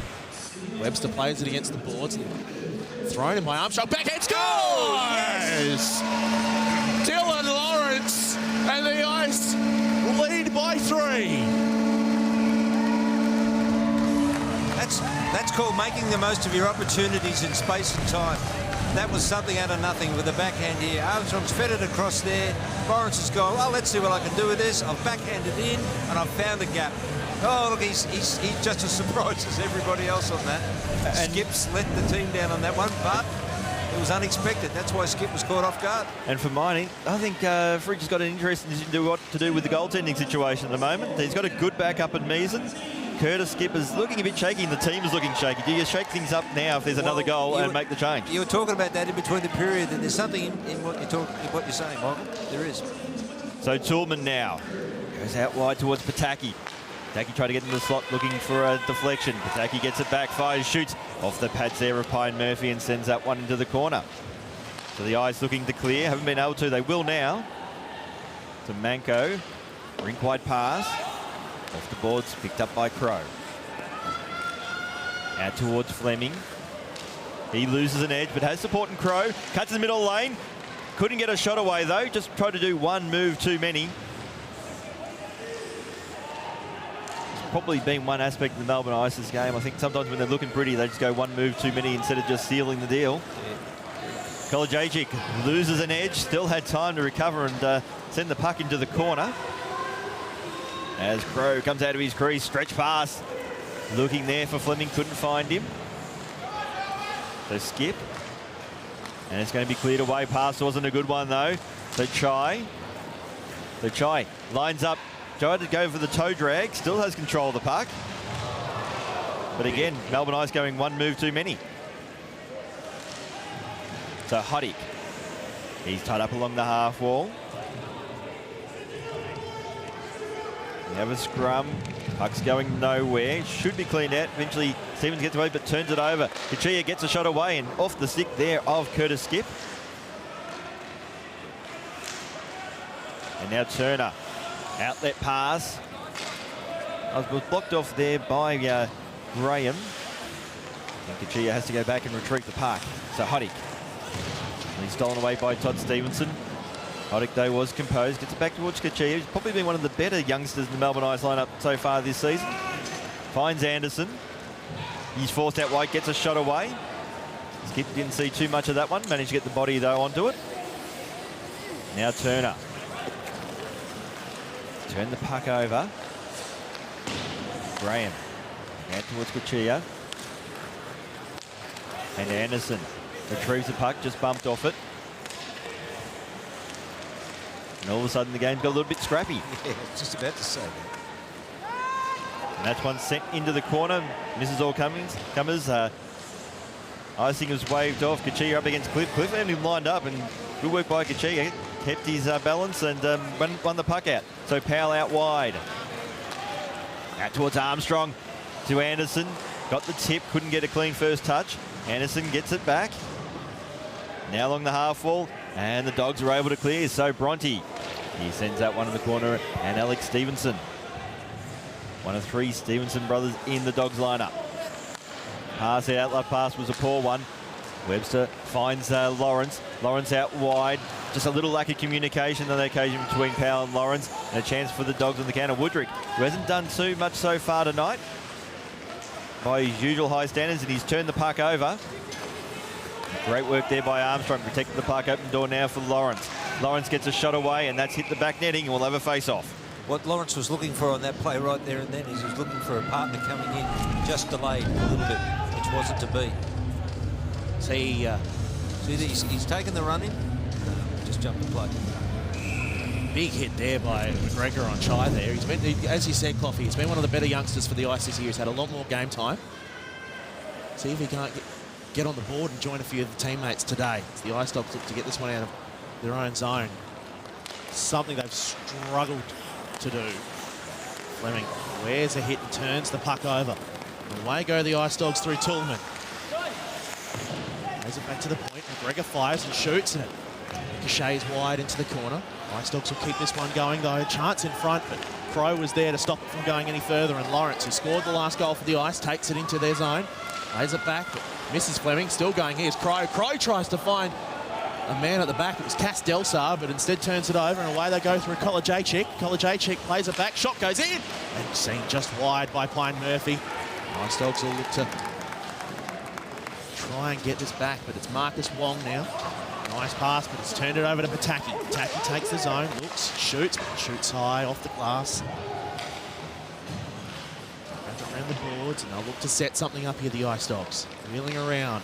Webster plays it against the boards. Thrown in by Armstrong. Backhand scores! Dylan Lawrence and the Ice lead by 3. That's called making the most of your opportunities in space and time. That was something out of nothing with the backhand here. Armstrong's fed it across there. Lawrence has gone, well, let's see what I can do with this. I've backhanded in and I've found a gap. Oh, look, he's just as surprised as everybody else on that. And Skip's let the team down on that one, but it was unexpected. That's why Skip was caught off guard. And for mine, I think Fridge has got an interest in what to do with the goaltending situation at the moment. He's got a good backup in Meason. Curtis Skip is looking a bit shaky, and the team is looking shaky. Do you shake things up now if there's another goal and make the change? You were talking about that in between the period, and there's something in what you're saying, Michael. There is. So Toolman now goes out wide towards Pataki. Pataki tried to get in the slot looking for a deflection. Pataki gets it back, fires, shoots off the pads there of Pine Murphy and sends that one into the corner. So the Ice looking to clear, haven't been able to. They will now. To Manco, rink wide pass. Off the boards, picked up by Crow. Out towards Fleming. He loses an edge, but has support in Crow. Cuts in the middle lane. Couldn't get a shot away, though. Just tried to do one move too many. It's probably been one aspect of the Melbourne Ice's game. I think sometimes when they're looking pretty, they just go one move too many instead of just sealing the deal. Kolodziejczyk loses an edge. Still had time to recover and send the puck into the corner. As Crow comes out of his crease, stretch pass. Looking there for Fleming, couldn't find him. So Skip. And it's going to be cleared away. Pass wasn't a good one though. So Chai lines up, tried to go for the toe drag, still has control of the puck. But again, Melbourne Ice going one move too many. So Hoddick, he's tied up along the half wall. We have a scrum. Puck's going nowhere. Should be cleaned out. Eventually, Stevens gets away, but turns it over. Kachia gets a shot away and off the stick there of Curtis Skip. And now Turner. Outlet pass. Was blocked off there by Graham. And Kachia has to go back and retrieve the puck. So Hoddick. He's stolen away by Todd Stevenson. Hoddick, though, was composed. Gets it back towards Kachia. He's probably been one of the better youngsters in the Melbourne Ice lineup so far this season. Finds Anderson. He's forced out wide, gets a shot away. Skip didn't see too much of that one. Managed to get the body, though, onto it. Now Turner. Turn the puck over. Graham. Out towards Kachia. And Anderson retrieves the puck, just bumped off it. And all of a sudden the game's got a little bit scrappy. Yeah, I was just about to say that. And that's one sent into the corner. Misses all comers. Icing was waved off. Kachia up against Cliff. Cliff had him lined up, and good work by Kachia. Kept his balance and won the puck out. So Powell out wide. Out towards Armstrong to Anderson. Got the tip, couldn't get a clean first touch. Anderson gets it back. Now along the half wall, and the Dogs are able to clear. So Bronte, he sends that one in the corner, and Alex Stevenson. One of 3 Stevenson brothers in the Dogs lineup. Pass out, left pass was a poor one. Webster finds Lawrence. Lawrence out wide. Just a little lack of communication on the occasion between Powell and Lawrence, and a chance for the Dogs on the counter. Woodrick, who hasn't done too much so far tonight by his usual high standards, and he's turned the puck over. Great work there by Armstrong, protecting the puck. Open door now for Lawrence. Lawrence gets a shot away, and that's hit the back netting, and we'll have a face-off. What Lawrence was looking for on that play right there and then is he's looking for a partner coming in just delayed a little bit, which wasn't to be. See, he's taken the run in, just jumped the play. big hit there by McGregor on Chai there. He's been, as you said, Coffey, he's been one of the better youngsters for the Ice this year. He's had a lot more game time. See if he can't get on the board and join a few of the teammates today. It's the Ice Dogs look to get this one out of their own zone. Something they've struggled to do. Fleming wears a hit and turns the puck over. And away go the Ice Dogs through Tillman. Plays it back to the point. McGregor fires and shoots it. Ricochets wide into the corner. Ice Dogs will keep this one going though. Chance in front, but Crow was there to stop it from going any further. And Lawrence, who scored the last goal for the Ice, takes it into their zone. Plays it back, but misses Fleming. Still going. Here's Crow. Crow tries to find a man at the back. It was Cass Delsar, but instead turns it over, and away they go through Kolajaychik. Kolajaychik plays it back. Shot goes in, and seen just wide by Pine Murphy. Ice Dogs will look to try and get this back, but it's Marcus Wong now. Nice pass, but it's turned it over to Pataki. Pataki takes the zone, looks, shoots, but shoots high off the glass. Back around the boards, and they'll look to set something up here, the Ice Dogs. Wheeling around.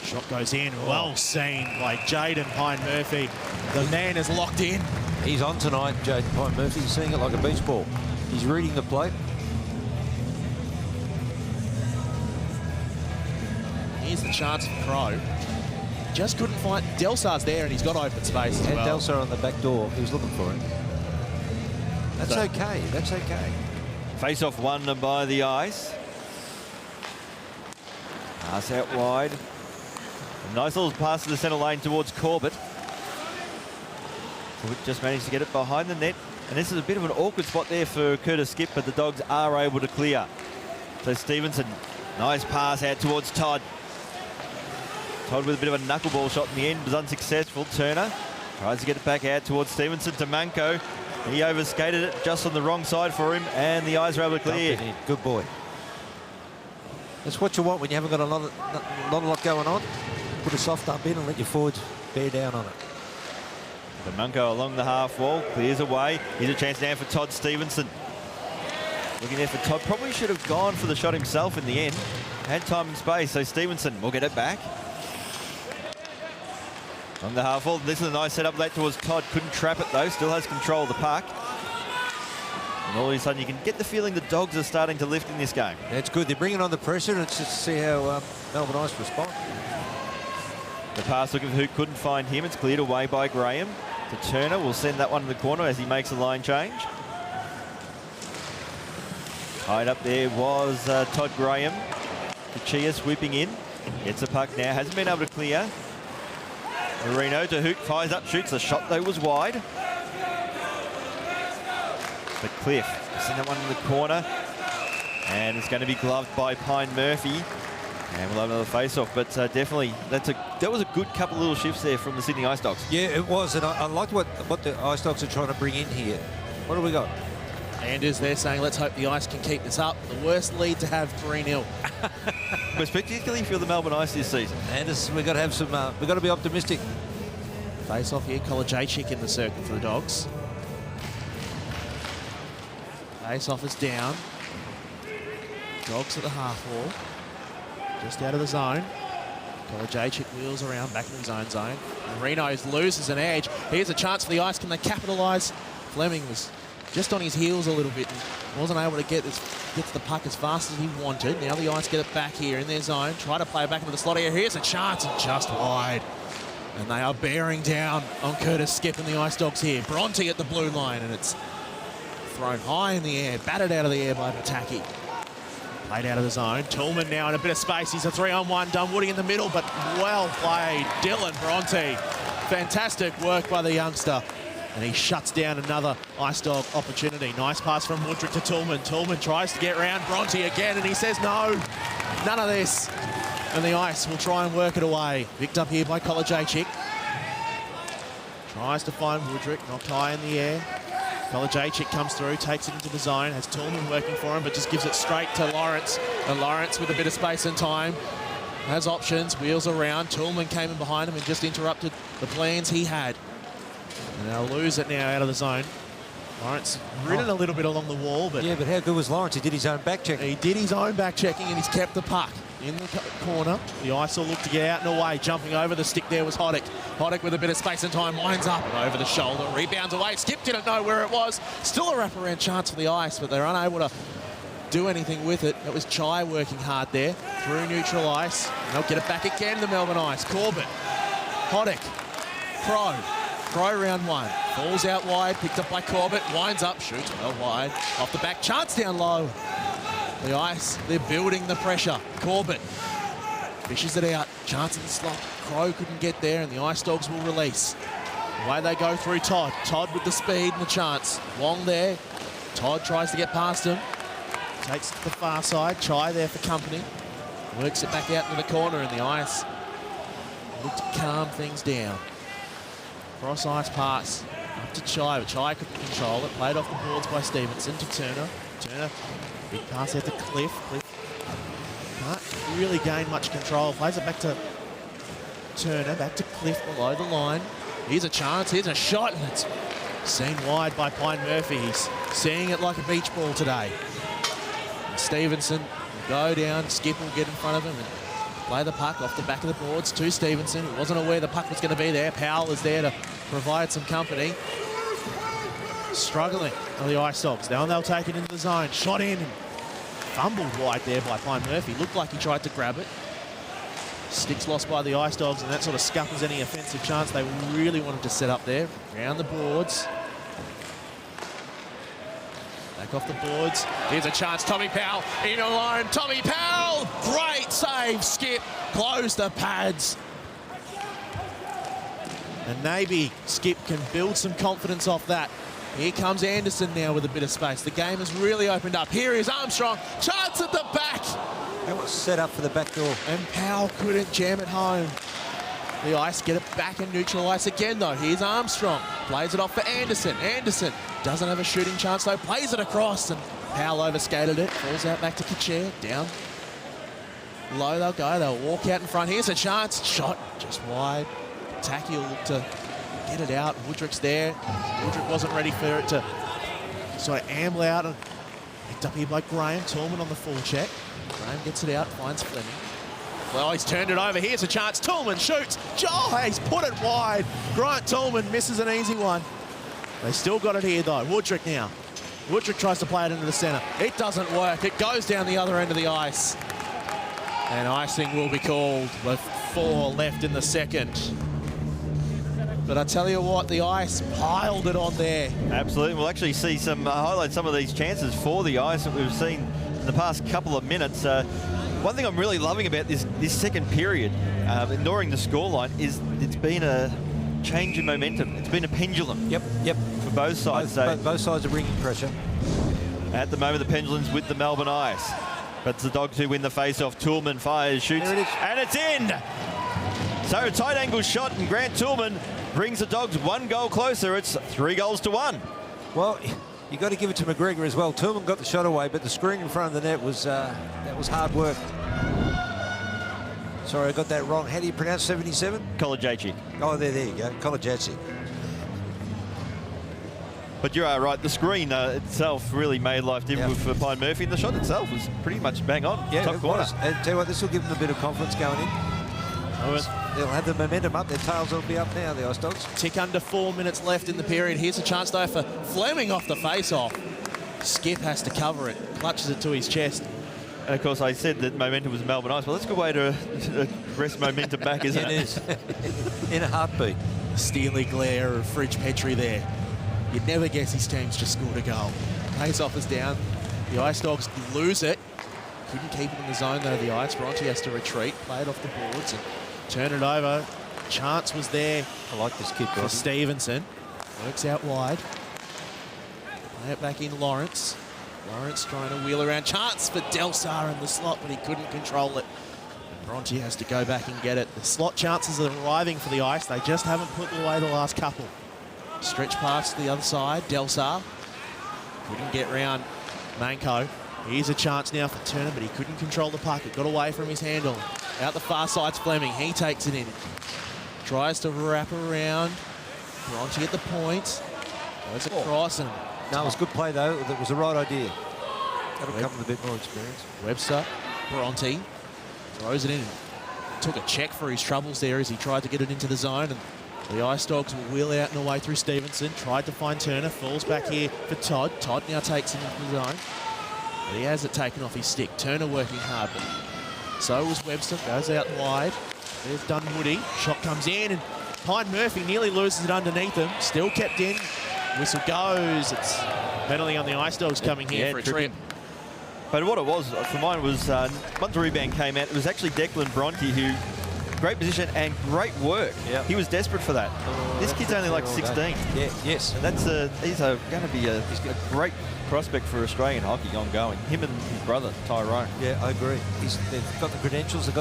Shot goes in, well seen by Jaden Pine Murphy. The man is locked in. He's on tonight, Jaden Pine Murphy. He's seeing it like a beach ball. He's reading the plate. Here's the chance for Crow. Just couldn't find... Delsar's there, and he's got open space as well. Delsar on the back door. He was looking for it. That's okay. That's okay. Face-off won by the Ice. Pass out wide. A nice little pass to the centre lane towards Corbett. Corbett just managed to get it behind the net. And this is a bit of an awkward spot there for Curtis Skip, but the Dogs are able to clear. So Stevenson, nice pass out towards Todd. Todd with a bit of a knuckleball shot in the end, was unsuccessful. Turner tries to get it back out towards Stevenson to Manko. He overskated it just on the wrong side for him, and the Eyes are able to clear. Good boy. That's what you want when you haven't got a lot going on. Put a soft dump in and let your forwards bear down on it. The Manko along the half wall, clears away. Here's a chance now for Todd Stevenson. Looking there for Todd, probably should have gone for the shot himself in the end. Had time and space, so Stevenson will get it back. On the half wall, this is a nice setup late towards Todd. Couldn't trap it though, still has control of the puck. And all of a sudden you can get the feeling the Dogs are starting to lift in this game. That's good. They're bringing on the pressure. Let's just see how Melbourne Ice respond. The pass looking for who couldn't find him. It's cleared away by Graham. To Turner, will send that one in the corner as he makes a line change. Tied up there was Todd Graham. Kachia sweeping in. Gets the puck now. Hasn't been able to clear. Marino to Hook, fires up, shoots. The shot though was wide. But Cliff, send that one in the corner. And it's going to be gloved by Pine Murphy. And we'll have another face-off, but definitely that was a good couple of little shifts there from the Sydney Ice Dogs. Yeah, it was, and I liked what the Ice Dogs are trying to bring in here. What do we got? Anders there saying, let's hope the Ice can keep this up. The worst lead to have 3-0. But particularly for the Melbourne Ice this season. Anders, we've got to have some. We've got to be optimistic. Face off here, Kolodziejczyk in the circle for the Dogs. Face off is down. Dogs at the half wall. Just out of the zone. Kolodziejczyk wheels around back in his own zone. Marinos loses an edge. Here's a chance for the Ice. Can they capitalise? Fleming was just on his heels a little bit and wasn't able to get to the puck as fast as he wanted. Now the Ice get it back here in their zone. Try to play it back into the slot here. Here's a chance and just wide. And they are bearing down on Curtis Skip and the Ice Dogs here. Bronte at the blue line, and it's thrown high in the air, batted out of the air by Pataki. Played out of the zone. Tillman now in a bit of space. He's a 3-on-1. Dunwoody in the middle, but well played. Dylan Bronte. Fantastic work by the youngster. And he shuts down another Ice Dog opportunity. Nice pass from Woodrick to Tillman. Tillman tries to get round Bronte again, and he says no, none of this. And the Ice will try and work it away. Picked up here by Kolodziejczyk. Tries to find Woodrick, knocked high in the air. Kolodziejczyk comes through, takes it into the zone, has Tillman working for him, but just gives it straight to Lawrence. And Lawrence with a bit of space and time has options, wheels around. Tillman came in behind him and just interrupted the plans he had. And they'll lose it now out of the zone. Lawrence ridden a little bit along the wall, but... Yeah, but how good was Lawrence? He did his own back checking. He did his own back checking, and he's kept the puck in the corner. The Ice will look to get out and away. Jumping over the stick there was Hoddick. Hoddick with a bit of space and time winds up and over the shoulder. Rebounds away. Skip didn't know where it was. Still a wraparound chance for the Ice, but they're unable to do anything with it. It was Chai working hard there through neutral ice. And they'll get it back again, the Melbourne Ice. Corbett, Hoddick, Crow. Crow round one. Falls out wide, picked up by Corbett. Winds up, shoots well wide. Off the back, chance down low. The Ice, they're building the pressure. Corbett fishes it out. Chance in the slot. Crow couldn't get there, and the Ice Dogs will release. Away they go through Todd. Todd with the speed and the chance. Wong there. Todd tries to get past him. Takes it to the far side. Chai there for company. Works it back out into the corner, and the Ice look to calm things down. Cross ice pass up to Chai, but Chai couldn't control it. Played off the boards by Stevenson to Turner. Turner, big pass out to Cliff. Cliff can't really gain much control. Plays it back to Turner, back to Cliff below the line. Here's a chance, here's a shot, and it's seen wide by Pine Murphy. He's seeing it like a beach ball today. And Stevenson will go down, Skip will get in front of him and play the puck off the back of the boards to Stevenson. He wasn't aware the puck was going to be there. Powell is there to provide some company. Struggling are the Ice Dogs. Now they'll take it into the zone. Shot in and fumbled wide there by Pine Murphy. Looked like he tried to grab it. Sticks lost by the Ice Dogs, and that sort of scuppers any offensive chance they really wanted to set up there. Round the boards. Back off the boards. Here's a chance. Tommy Powell in alone. Tommy Powell! Great save, Skip. Close the pads. And maybe Skip can build some confidence off that. Here comes Anderson now with a bit of space. The game has really opened up. Here is Armstrong. Chance at the back. That was set up for the back door. And Powell couldn't jam it home. The Ice get it back in neutral ice again, though. Here's Armstrong. Plays it off for Anderson. Anderson doesn't have a shooting chance, though. Plays it across, and Powell overskated it. Falls out back to Kacher. Down low they'll go. They'll walk out in front. Here's a chance. Shot just wide. Tacky will look to get it out. Woodrick's there. Woodrick wasn't ready for it to sort of amble out. And picked up here by Graham. Tillman on the full check. Graham gets it out, finds Fleming. Well, he's turned it over. Here's a chance. Tillman shoots. Oh, he's put it wide. Grant Tillman misses an easy one. They still got it here, though. Woodrick now. Woodrick tries to play it into the centre. It doesn't work. It goes down the other end of the ice. And icing will be called with 4 left in the second. But I tell you what, the Ice piled it on there. Absolutely. We'll actually see some highlight some of these chances for the Ice that we've seen in the past couple of minutes. One thing I'm really loving about this second period, ignoring the scoreline, is it's been a change in momentum. It's been a pendulum. Yep. For both sides. Both sides are bringing pressure. At the moment, the pendulum's with the Melbourne Ice. But it's the Dogs who win the face-off. Toulman fires, shoots, There it is. and it's in! So a tight angle shot, and Grant Toulman brings the Dogs 1 goal closer. It's 3-1. Well, you got to give it to McGregor as well. Toulman got the shot away, but the screen in front of the net was that was hard work. Sorry, I got that wrong. How do you pronounce 77? Kolodziejczyk. Oh, there you go. Kolodziejczyk. But you are right, the screen itself really made life difficult for Pine Murphy, and the shot itself was pretty much bang on. Yeah, top it corner. was. And tell you what, this will give them a bit of confidence going in. They'll have the momentum up. Their tails will be up now, the Ice Dogs. Tick under 4 minutes left in the period. Here's a chance, though, for Fleming off the face-off. Skip has to cover it, clutches it to his chest. And of course, I said that momentum was Melbourne Ice. Well, that's a good way to rest momentum back, isn't it? It is. In a heartbeat. Steely glare of Fridge Petrie there. You'd never guess his team's just scored a goal. Face-off is down. The Ice Dogs lose it. Couldn't keep it in the zone, though, the Ice. Bronte has to retreat, play it off the boards and turn it over. Chance was there. I like this kid, for Stevenson. Works out wide. Play it back in Lawrence. Lawrence trying to wheel around. Chance for Delsar in the slot, but he couldn't control it. And Bronte has to go back and get it. The slot chances are arriving for the Ice. They just haven't put away the last couple. Stretch pass to the other side. Delsar couldn't get round Manco. Here's a chance now for Turner, but he couldn't control the puck. It got away from his handle. Out the far side's Fleming. He takes it in. Tries to wrap around. Bronte at the point. Goes across and... No, it was good play, though. That was the right idea. That'll come with a bit more experience. Webster, Bronte, throws it in. Took a check for his troubles there as he tried to get it into the zone. And the Ice Dogs will wheel out and away through Stevenson. Tried to find Turner. Falls back here for Todd. Todd now takes him into the zone. But he has it taken off his stick. Turner working hard. But so was Webster. Goes out wide. There's Dunwoody. Shot comes in. And Pine Murphy nearly loses it underneath him. Still kept in. Whistle goes. It's penalty on the Ice Dogs coming here for a trip. But what it was for mine was once the rebound came out, it was actually Declan Bronte who, great position and great work. Yep. He was desperate for that. This kid's only like 16. Yeah, yes. And that's he's going to be a great prospect for Australian hockey ongoing. Him and his brother Tyrone. Yeah, I agree. They've got the credentials. They've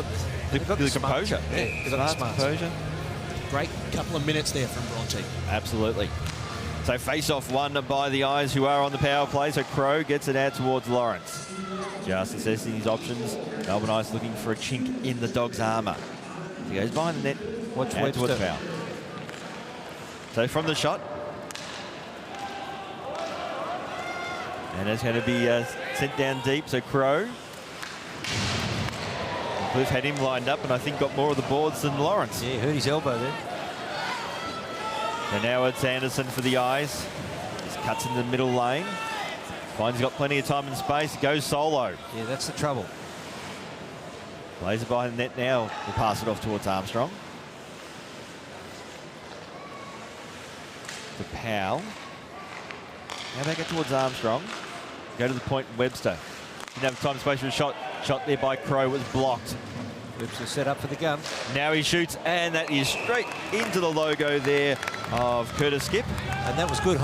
got the composure. Yeah, they've got the composure. Great couple of minutes there from Bronte. Absolutely. So face-off won by the Eyes, who are on the power play. So Crow gets it out towards Lawrence. Just assessing his options. Melbourne Ice looking for a chink in the Dogs' armour. He goes behind the net. Watch out towards Webster. foul. So from the shot. And it's going to be sent down deep. So Crow. Cliff had him lined up and I think got more of the boards than Lawrence. Yeah, he hurt his elbow there. And now it's Anderson for the Eyes. Just cuts in the middle lane. Finds he's got plenty of time and space. Goes solo. Yeah, that's the trouble. Plays it behind the net now. We'll pass it off towards Armstrong. To Powell. Now back it towards Armstrong. Go to the point, Webster. Didn't have time and space for a shot. Shot there by Crow was blocked. Webster set up for the gun. Now he shoots, and that is straight into the logo there of Curtis Skip. And that was good.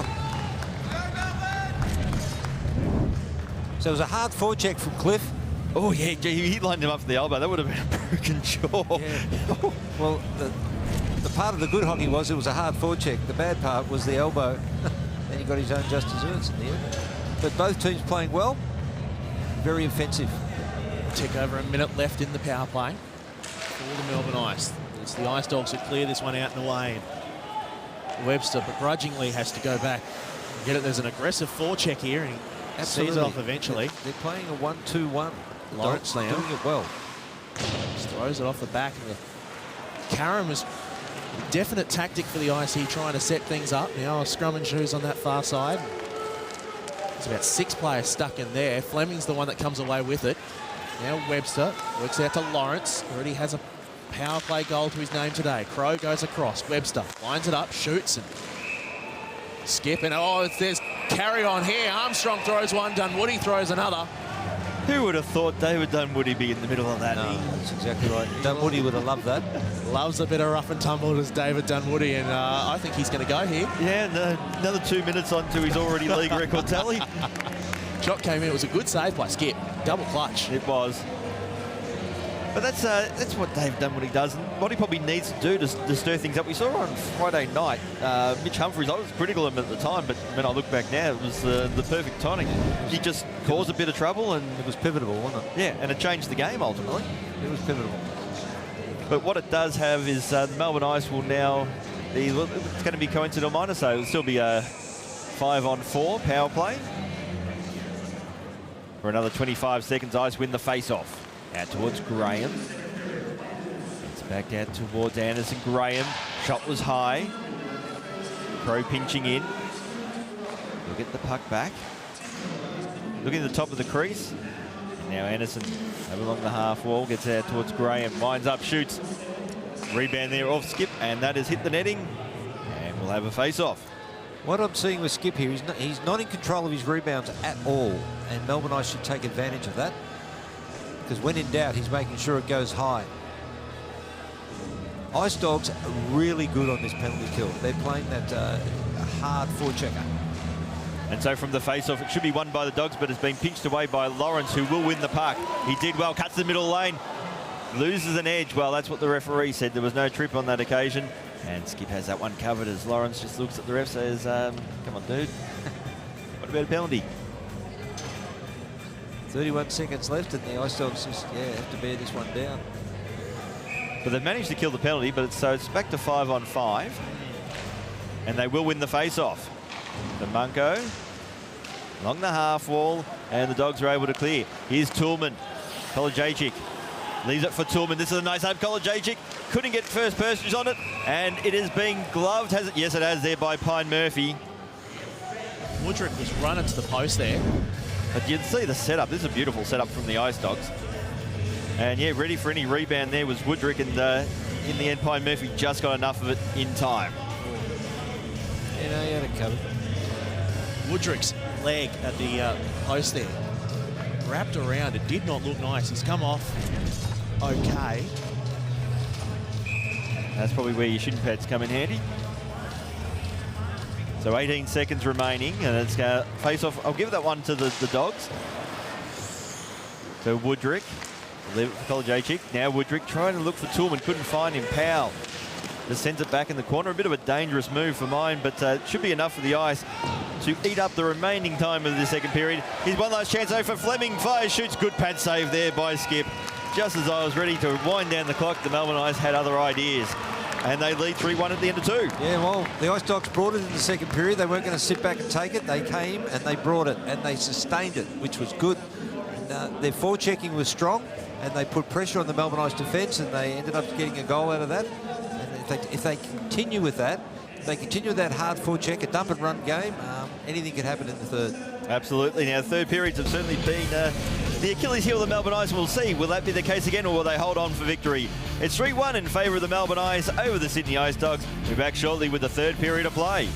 So it was a hard forecheck from Cliff. Oh, yeah, he lined him up for the elbow. That would have been a broken jaw. Yeah. Well, the part of the good hockey was it was a hard forecheck. The bad part was the elbow. Then he got his own just desserts in the end. But both teams playing well. Very offensive. Tick over a minute left in the power play for the Melbourne Ice. It's the Ice Dogs that clear this one out and away. And Webster begrudgingly has to go back and get it. There's an aggressive forecheck here, and he sees it off eventually. They're playing a 1-2-1. Lawrence now doing it well. Just throws it off the back. And the Karam is a definite tactic for the Ice here, trying to set things up. Now scrum and shoes on that far side. There's about 6 players stuck in there. Fleming's the one that comes away with it. Now Webster works out to Lawrence. Already has a power play goal to his name today. Crow goes across. Webster lines it up, shoots, and Skip. And there's carry on here. Armstrong throws one. Dunwoody throws another. Who would have thought David Dunwoody be in the middle of that? No, that's exactly right. Dunwoody would have loved that. Loves a bit of rough and tumble as David Dunwoody, and I think he's going to go here. Yeah, another 2 minutes onto his already league record tally. Shot came in. It was a good save by Skip. Double clutch. It was. But that's what Dave done, what he does. And what he probably needs to do to stir things up. We saw on Friday night, Mitch Humphries, I was critical of him at the time, but when I look back now, it was the perfect tonic. He just caused a bit of trouble, and It was pivotal, wasn't it? yeah, and it changed the game ultimately. It was pivotal. But what it does have is the Melbourne Ice will now be, it's going to be coincidental minor, so it'll still be a 5-on-4 power play. For another 25 seconds, Ice win the face-off. Out towards Graham. It's back out towards Anderson. Graham. Shot was high. Crow pinching in. We'll get the puck back. Looking at the top of the crease. And now Anderson over along the half wall. Gets out towards Graham. Winds up, shoots. Rebound there off Skip. And that has hit the netting. And we'll have a face-off. What I'm seeing with Skip here, he's not in control of his rebounds at all. And Melbourne Ice should take advantage of that. Because when in doubt, he's making sure it goes high. Ice Dogs are really good on this penalty kill. They're playing that hard forechecker. And so from the face-off, it should be won by the Dogs, but it's been pinched away by Lawrence, who will win the puck. He did well, cuts the middle lane, loses an edge. Well, that's what the referee said. There was no trip on that occasion. And Skip has that one covered as Lawrence just looks at the ref, says, come on, dude. What about a penalty? 31 seconds left, and the Ice Dogs just, have to bear this one down. But they've managed to kill the penalty, but it's back to 5-on-5. And they will win the face-off. The Munko along the half wall, and the Dogs are able to clear. Here's Toolman. Kolodziejczyk leaves it for Toolman. This is a nice save. Kolodziejczyk couldn't get first persons on it, and it is being gloved. Has it? Yes, it has there by Pine Murphy. Woodrick was running to the post there. But you'd see the setup. This is a beautiful setup from the Ice Dogs. And yeah, ready for any rebound there was Woodrick, and in the end, Pine Murphy just got enough of it in time. You know, he had it covered. Woodrick's leg at the post there. Wrapped around. It did not look nice. He's come off okay. That's probably where your shin pads come in handy. So 18 seconds remaining, and it's going to face off. I'll give that one to the Dogs. So Woodrick, leave it for Kolodziejczyk. Now Woodrick trying to look for Toolman, couldn't find him. Powell just sends it back in the corner. A bit of a dangerous move for mine, but it should be enough for the Ice to eat up the remaining time of the second period. Here's one last chance though for Fleming. Fires, shoots, good pad save there by Skip. Just as I was ready to wind down the clock, the Melbourne Ice had other ideas. And they lead 3-1 at the end of 2. Yeah, well, the Ice Dogs brought it in the second period. They weren't going to sit back and take it. They came and they brought it, and they sustained it, which was good. And, their forechecking was strong, and they put pressure on the Melbourne Ice defence, and they ended up getting a goal out of that. And if they continue with that, hard forecheck, a dump and run game, anything could happen in the third. Absolutely. Now, third periods have certainly been the Achilles heel of the Melbourne Ice. We'll see. Will that be the case again, or will they hold on for victory? It's 3-1 in favour of the Melbourne Ice over the Sydney Ice Dogs. We're back shortly with the third period of play.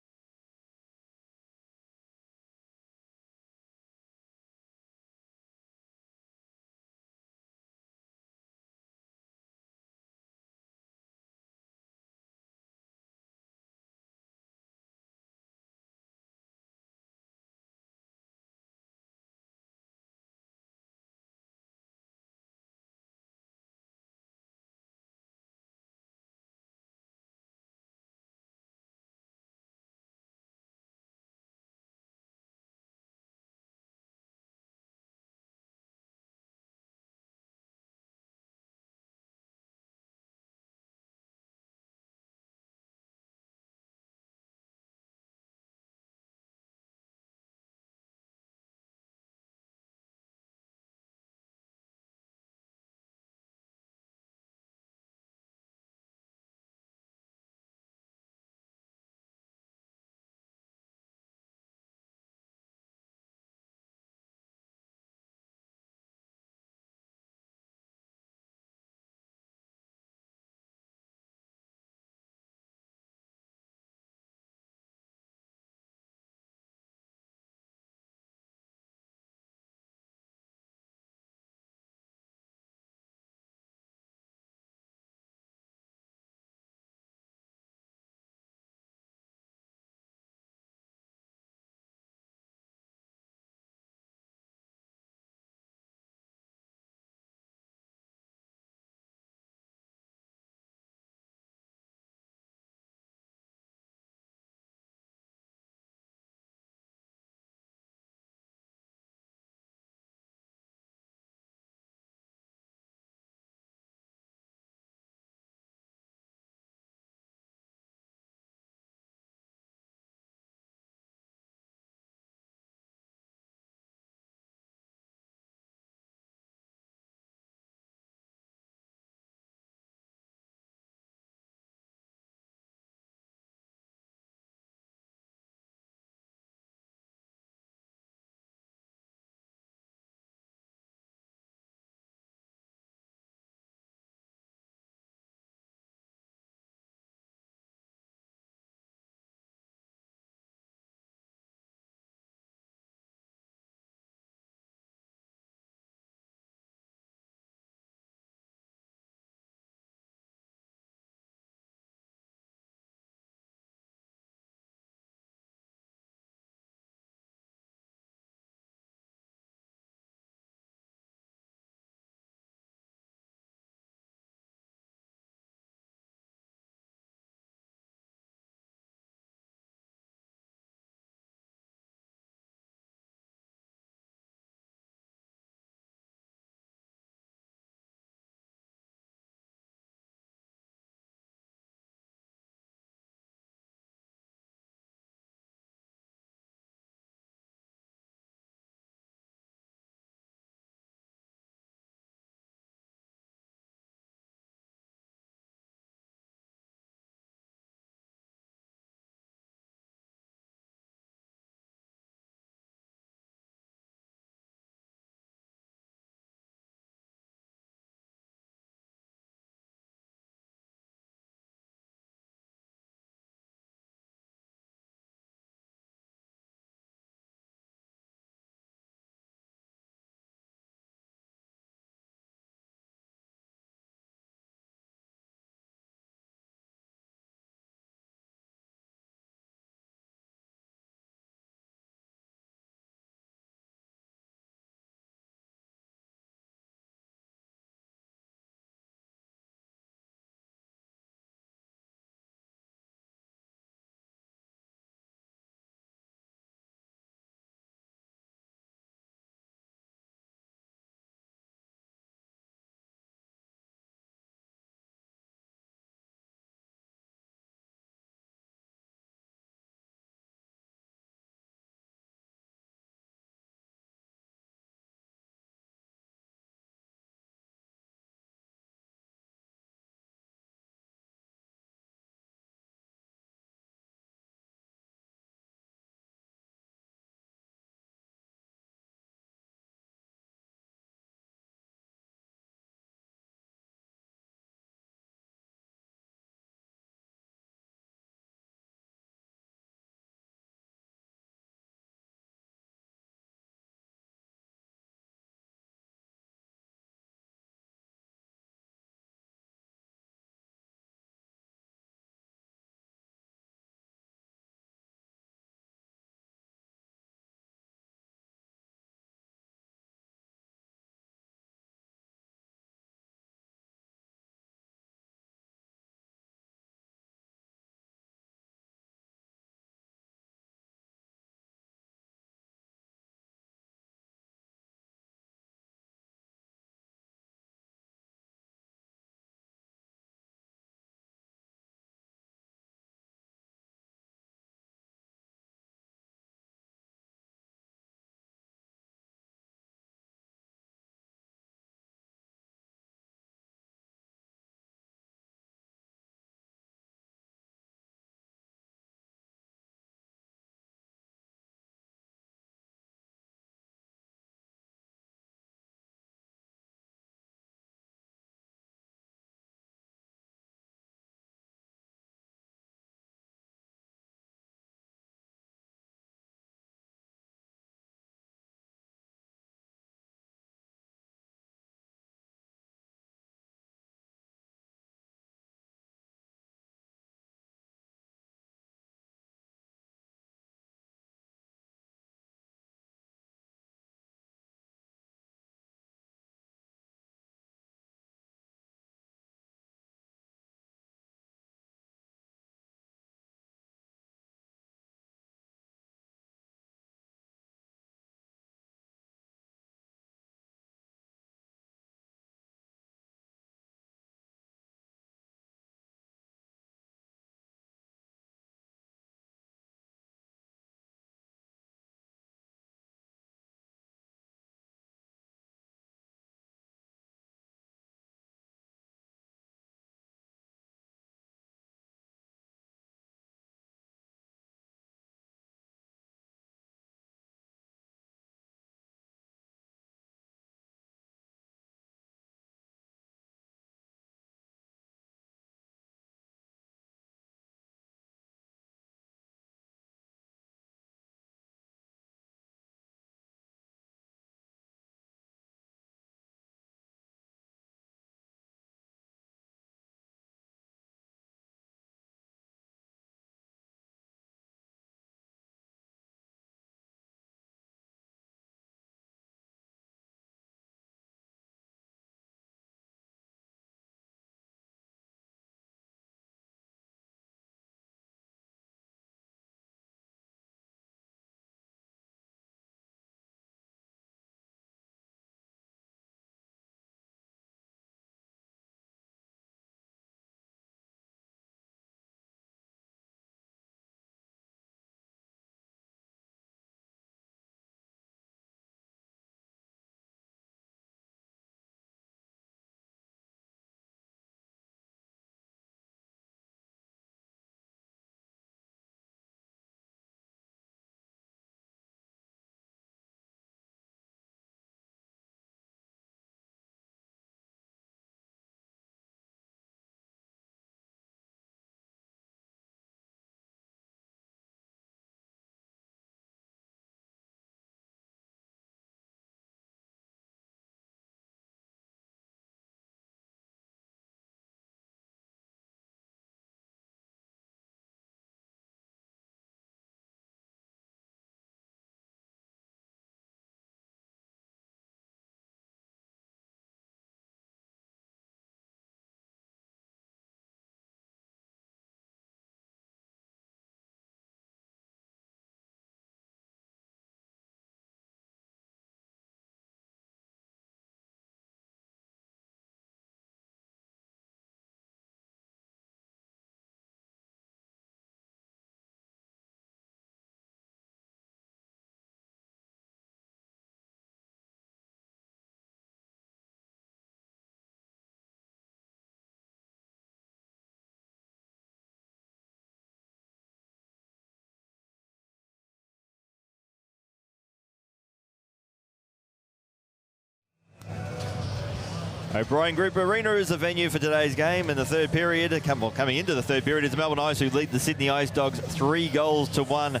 O'Brien Group Arena is the venue for today's game. In the third period, coming into the third period, is the Melbourne Ice, who lead the Sydney Ice Dogs 3-1.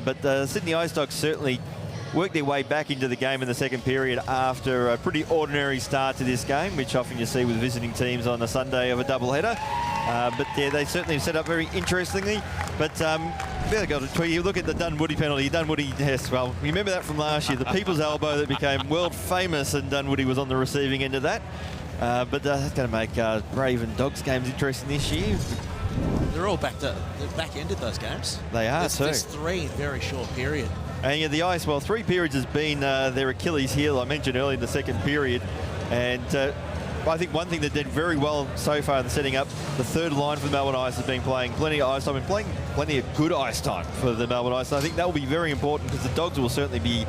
But the Sydney Ice Dogs certainly worked their way back into the game in the second period after a pretty ordinary start to this game, which often you see with visiting teams on a Sunday of a doubleheader. But yeah, they certainly set up very interestingly. But you look at the Dunwoody penalty. Dunwoody, yes, well, remember that from last year, the people's elbow that became world famous, and Dunwoody was on the receiving end of that. But that's going to make Brave and Dogs games interesting this year. They're all back-ended, those games. They are, too. There's 3 in a very short period. And yeah, the Ice, well, 3 periods has been their Achilles heel. I mentioned earlier in the second period. And I think one thing that did very well so far in setting up the third line for the Melbourne Ice has been playing plenty of ice time and playing plenty of good ice time for the Melbourne Ice. And I think that will be very important because the Dogs will certainly be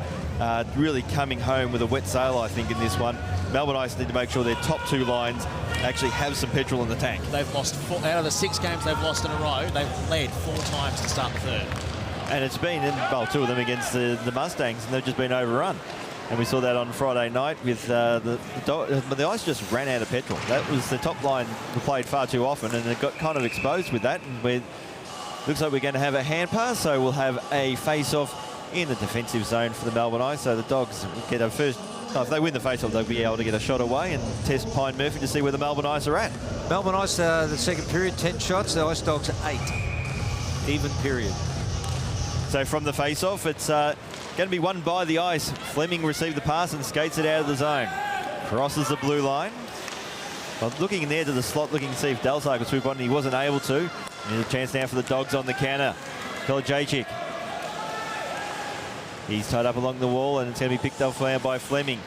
really coming home with a wet sail, I think, in this one. Melbourne Ice need to make sure their top 2 lines actually have some petrol in the tank. They've lost 4 out of the 6 games they've lost in a row. They've led 4 times to start the third. And it's been, well, 2 of them against the Mustangs, and they've just been overrun. And we saw that on Friday night with the Ice just ran out of petrol. That was the top line played far too often, and it got kind of exposed with that. And looks like we're going to have a hand pass, so we'll have a face-off in the defensive zone for the Melbourne Ice. So the Dogs get a first. If they win the face-off, they'll be able to get a shot away and test Pine Murphy to see where the Melbourne Ice are at. Melbourne Ice, the second period, 10 shots. The Ice Dogs 8. Even period. So from the face-off, it's going to be won by the Ice. Fleming received the pass and skates it out of the zone. Crosses the blue line. Well, looking in there to the slot, looking to see if Delsar could swoop on, and he wasn't able to. There's a chance now for the Dogs on the counter. Kolodziejczyk. He's tied up along the wall, and it's going to be picked up by Fleming.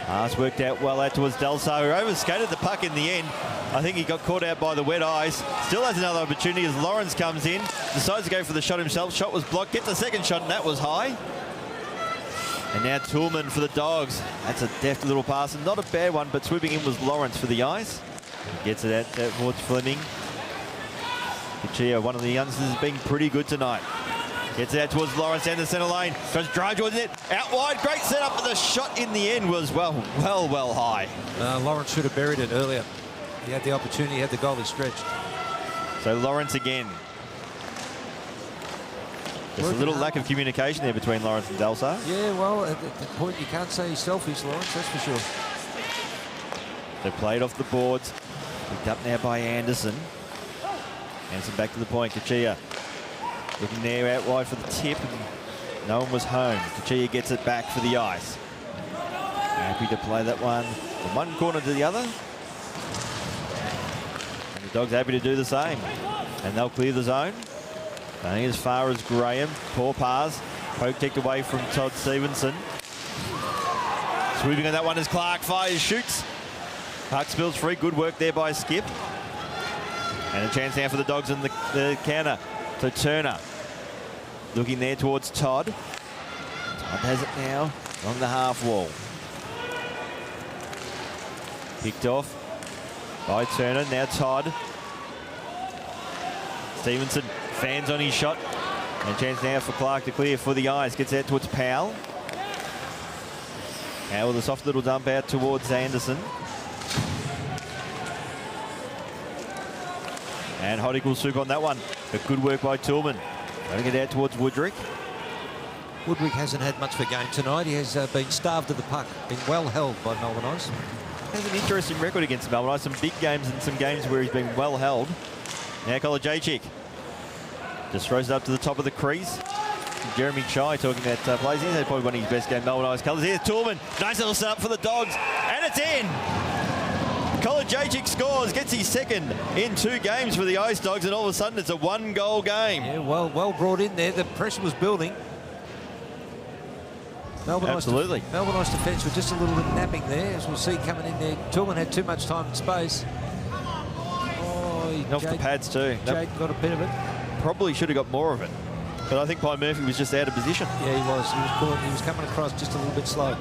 Pass worked out well out towards Delsar, who overskated the puck in the end. I think he got caught out by the wet ice. Still has another opportunity as Lawrence comes in. Decides to go for the shot himself. Shot was blocked. Gets a second shot, and that was high. And now Toolman for the Dogs. That's a deft little pass, and not a bad one, but swooping in was Lawrence for the Ice. Gets it out towards Fleming. Kachia, one of the youngsters, has been pretty good tonight. Gets it out towards Lawrence down the centre lane. Goes drive towards it. Out wide. Great setup, but the shot in the end was well high. Lawrence should have buried it earlier. He had the opportunity. He had the goalie stretched. So Lawrence again. There's a little lack of communication there between Lawrence and Delsar. Yeah, well, at that point, you can't say he's selfish, Lawrence, that's for sure. They played off the boards. Picked up now by Anderson. Anderson back to the point. Kachia looking there out wide for the tip. And no one was home. Kachia gets it back for the Ice. Happy to play that one from one corner to the other. And the Dogs happy to do the same. And they'll clear the zone. Only as far as Graham. Poor pass. Poke kicked away from Todd Stevenson. Swooping on that one as Clark fires, shoots. Puck spills free. Good work there by Skip. And a chance now for the Dogs in the counter. So Turner looking there towards Todd. Todd has it now along the half wall. Picked off by Turner. Now Todd. Stevenson fans on his shot. And a chance now for Clark to clear for the Ice. Gets out towards Powell. Powell with a soft little dump out towards Anderson. And Hoddick will swoop on that one. But good work by Toolman. Trying to get out towards Woodrick. Woodrick hasn't had much of a game tonight. He has been starved of the puck. Been well held by Melbourne Ice. He has an interesting record against Melbourne Ice. Some big games and some games where he's been well held. Now Kolodziejczyk just throws it up to the top of the crease. Jeremy Chai talking about plays. He's had probably one of his best game Melbourne Ice colours. Here's Toolman. Nice little setup for the Dogs. And it's in. Kolodziejczyk scores, gets his second in 2 games for the Ice Dogs, and all of a sudden it's a 1-goal game. Yeah, well brought in there. The pressure was building. Absolutely. Melbourne Ice defence with just a little napping there, as we'll see coming in there. Toolman had too much time and space. Oh, off the pads too. Jade got a bit of it. Probably should have got more of it. But I think Pine Murphy was just out of position. Yeah, he was. He was caught. He was coming across just a little bit slow.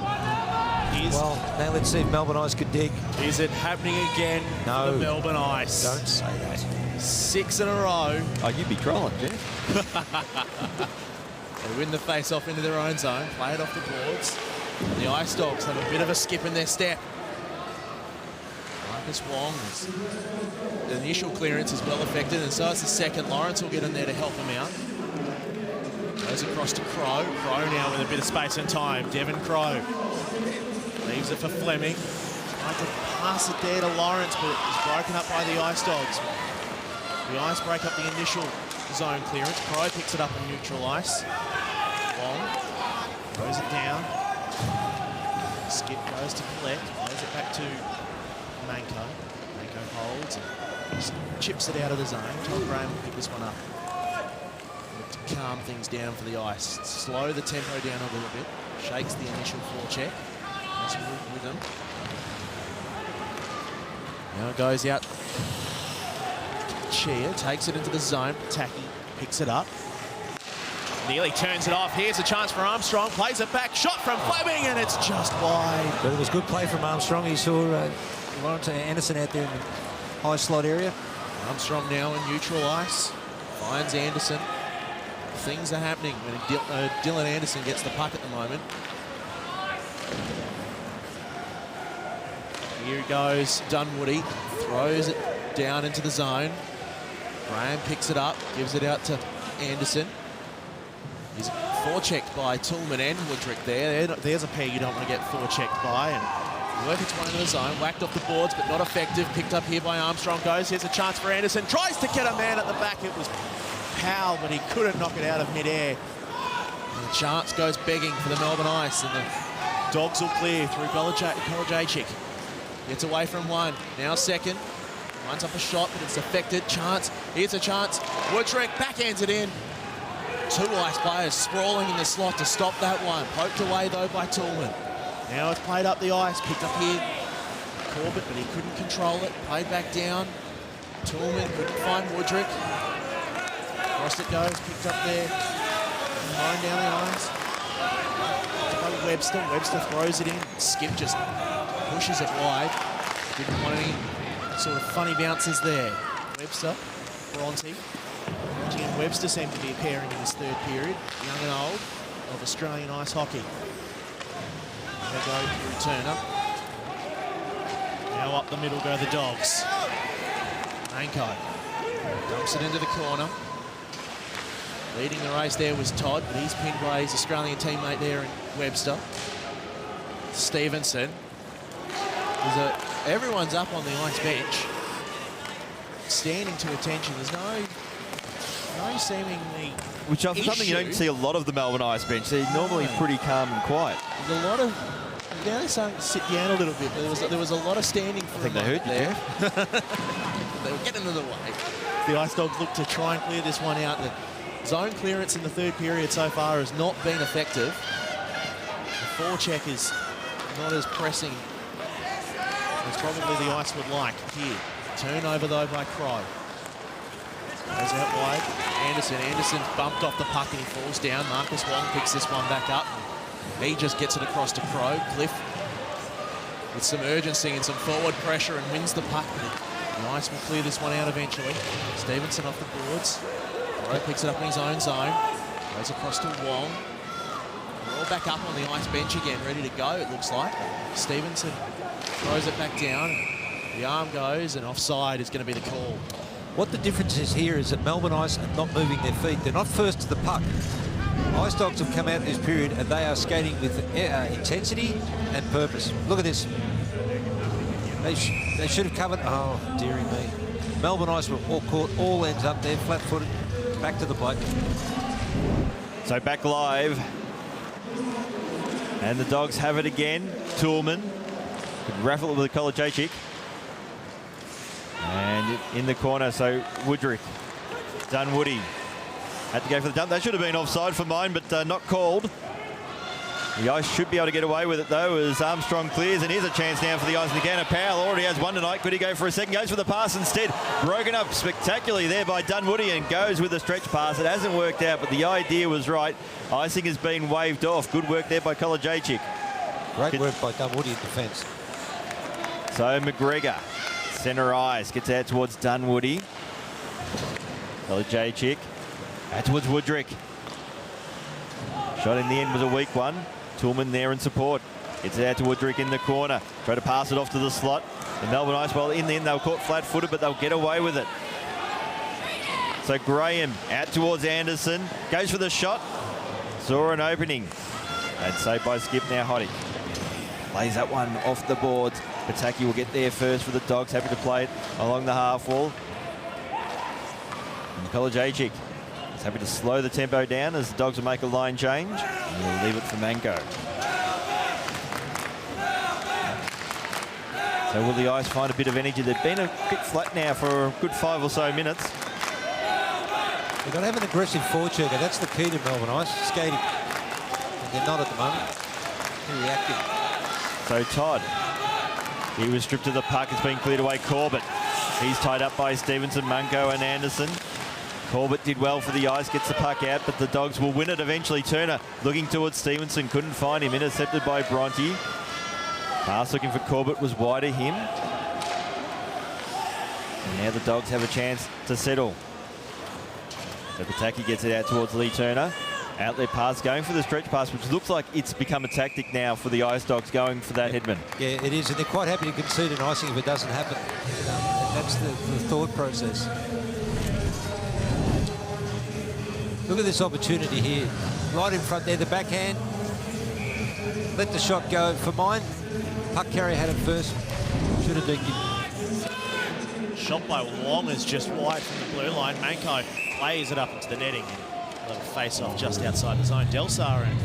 Well, now let's see if Melbourne Ice could dig. Is it happening again for the Melbourne Ice? Don't say that. 6 in a row. Oh, you'd be trolling, Jeff. They win the face-off into their own zone, play it off the boards. The Ice Dogs have a bit of a skip in their step. Marcus Wong. The initial clearance is well affected, and so is the second. Lawrence will get in there to help him out. Goes across to Crow. Crow now with a bit of space and time. Devon Crow leaves it for Fleming. Tried to pass it there to Lawrence, but it's broken up by the Ice Dogs. The Ice break up the initial zone clearance. Crow picks it up on neutral ice. Wong throws it down. Skip goes to collect. Throws it back to Manko. Manko holds and just chips it out of the zone. Tom Graham will pick this one up. Look to calm things down for the Ice. Slow the tempo down a little bit. Shakes the initial forecheck. Nice move with him. Now it goes out. Chia takes it into the zone. Taki picks it up. Nearly turns it off. Here's a chance for Armstrong. Plays it back. Shot from Fleming, and it's just wide. But it was good play from Armstrong. He saw Lawrence Anderson out there in the high slot area. Armstrong now in neutral ice. Finds Anderson. Things are happening when Dylan Anderson gets the puck at the moment. Here goes Dunwoody. Throws it down into the zone. Graham picks it up. Gives it out to Anderson. He's forechecked by Toolman and Woodrick there. There's a pair you don't want to get forechecked by. And work its way into the zone. Whacked off the boards, but not effective. Picked up here by Armstrong. Goes. Here's a chance for Anderson. Tries to get a man at the back. It was Powell, but he couldn't knock it out of midair. And the chance goes begging for the Melbourne Ice. And the Dogs will clear through Kolajaychik. Gets away from one. Now second. Lines up a shot, but it's affected. Chance. Here's a chance. Woodrick backhands it in. Two Ice players sprawling in the slot to stop that one. Poked away, though, by Toolman. Now it's played up the ice. Picked up here. Corbett, but he couldn't control it. Played back down. Toolman couldn't find Woodrick. Across it goes. Picked up there. Thrown down the ice. By Webster. Webster throws it in. Skip just pushes it wide. Didn't want any sort of funny bounces there. Webster. Bronte. Bronte and Webster seem to be pairing in this third period. Young and old of Australian ice hockey. There go Turner. Now up the middle go the Dogs. Manko dumps it into the corner. Leading the race there was Todd, but he's pinned by his Australian teammate there in Webster. Stevenson. Everyone's up on the ice bench, standing to attention. There's no seemingly Which is something you don't see a lot of the Melbourne Ice bench. They're normally pretty calm and quiet. There's a lot of... Now they're starting to sit down a little bit, but there was a lot of standing for I think they heard you there. They were getting in the way. The Ice Dogs look to try and clear this one out. The zone clearance in the third period so far has not been effective. The forecheck is not as pressing as probably the Ice would like here. Turnover, though, by Crow. Goes out wide. Anderson's bumped off the puck and he falls down. Marcus Wong picks this one back up. He just gets it across to Crow. Cliff with some urgency and some forward pressure and wins the puck. The Ice will clear this one out eventually. Stevenson off the boards. Crow picks it up in his own zone. Goes across to Wong. We're all back up on the Ice bench again, ready to go, it looks like. Stevenson throws it back down. The arm goes and offside is going to be the call. What the difference is here is that Melbourne Ice are not moving their feet. They're not first to the puck. Ice Dogs have come out in this period and they are skating with intensity and purpose. Look at this. They should have covered. Oh, dearie me. Melbourne Ice were all caught, all ends up there, flat-footed, back to the plate. So back live. And the Dogs have it again. Toolman could raffle it with a Kolajaychik. And in the corner, so Woodrick. Dunwoody had to go for the dump. That should have been offside for mine, but not called. The Ice should be able to get away with it, though, as Armstrong clears. And here's a chance now for the Ice again. Powell already has one tonight. Could he go for a second? Goes for the pass instead. Broken up spectacularly there by Dunwoody and goes with a stretch pass. It hasn't worked out, but the idea was right. Icing has been waved off. Good work there by Kolajaychik. Great work by Dunwoody in defence. So McGregor, centre ice, gets out towards Dunwoody. Kolajaychik out towards Woodrick. Shot in the end was a weak one. Toolman there in support. Gets it out to Woodrick in the corner. Try to pass it off to the slot. The Melbourne Ice, well, in the end, they were caught flat-footed, but they'll get away with it. So Graham out towards Anderson. Goes for the shot. Saw an opening. And saved by Skip now, Hoddick. Lays that one off the boards. Pataki will get there first for the Dogs. Happy to play it along the half wall. And Kolodziejczyk is happy to slow the tempo down as the Dogs will make a line change. And they'll leave it for Manko. So will the Ice find a bit of energy? They've been a bit flat now for a good 5 or so minutes. They've got to have an aggressive forechecker. That's the key to Melbourne Ice. Skating. And they're not at the moment. They're reacting. So Todd, he was stripped of the puck. It's been cleared away. Corbett, he's tied up by Stevenson, Manko and Anderson. Corbett did well for the Ice, gets the puck out, but the Dogs will win it eventually. Turner looking towards Stevenson, couldn't find him. Intercepted by Bronte. Pass looking for Corbett was wide of him. And now the Dogs have a chance to settle. So Pataki gets it out towards Lee Turner. Outlet pass, going for the stretch pass, which looks like it's become a tactic now for the Ice Dogs, going for that headman. Yeah, it is, and they're quite happy to concede an icing if it doesn't happen. That's the thought process. Look at this opportunity here. Right in front there, the backhand. Let the shot go. For mine, puck carrier had it first. Should have dinged him. Shot by Wong is just wide from the blue line. Manko lays it up into the netting. A little face-off just outside the zone. Delsar and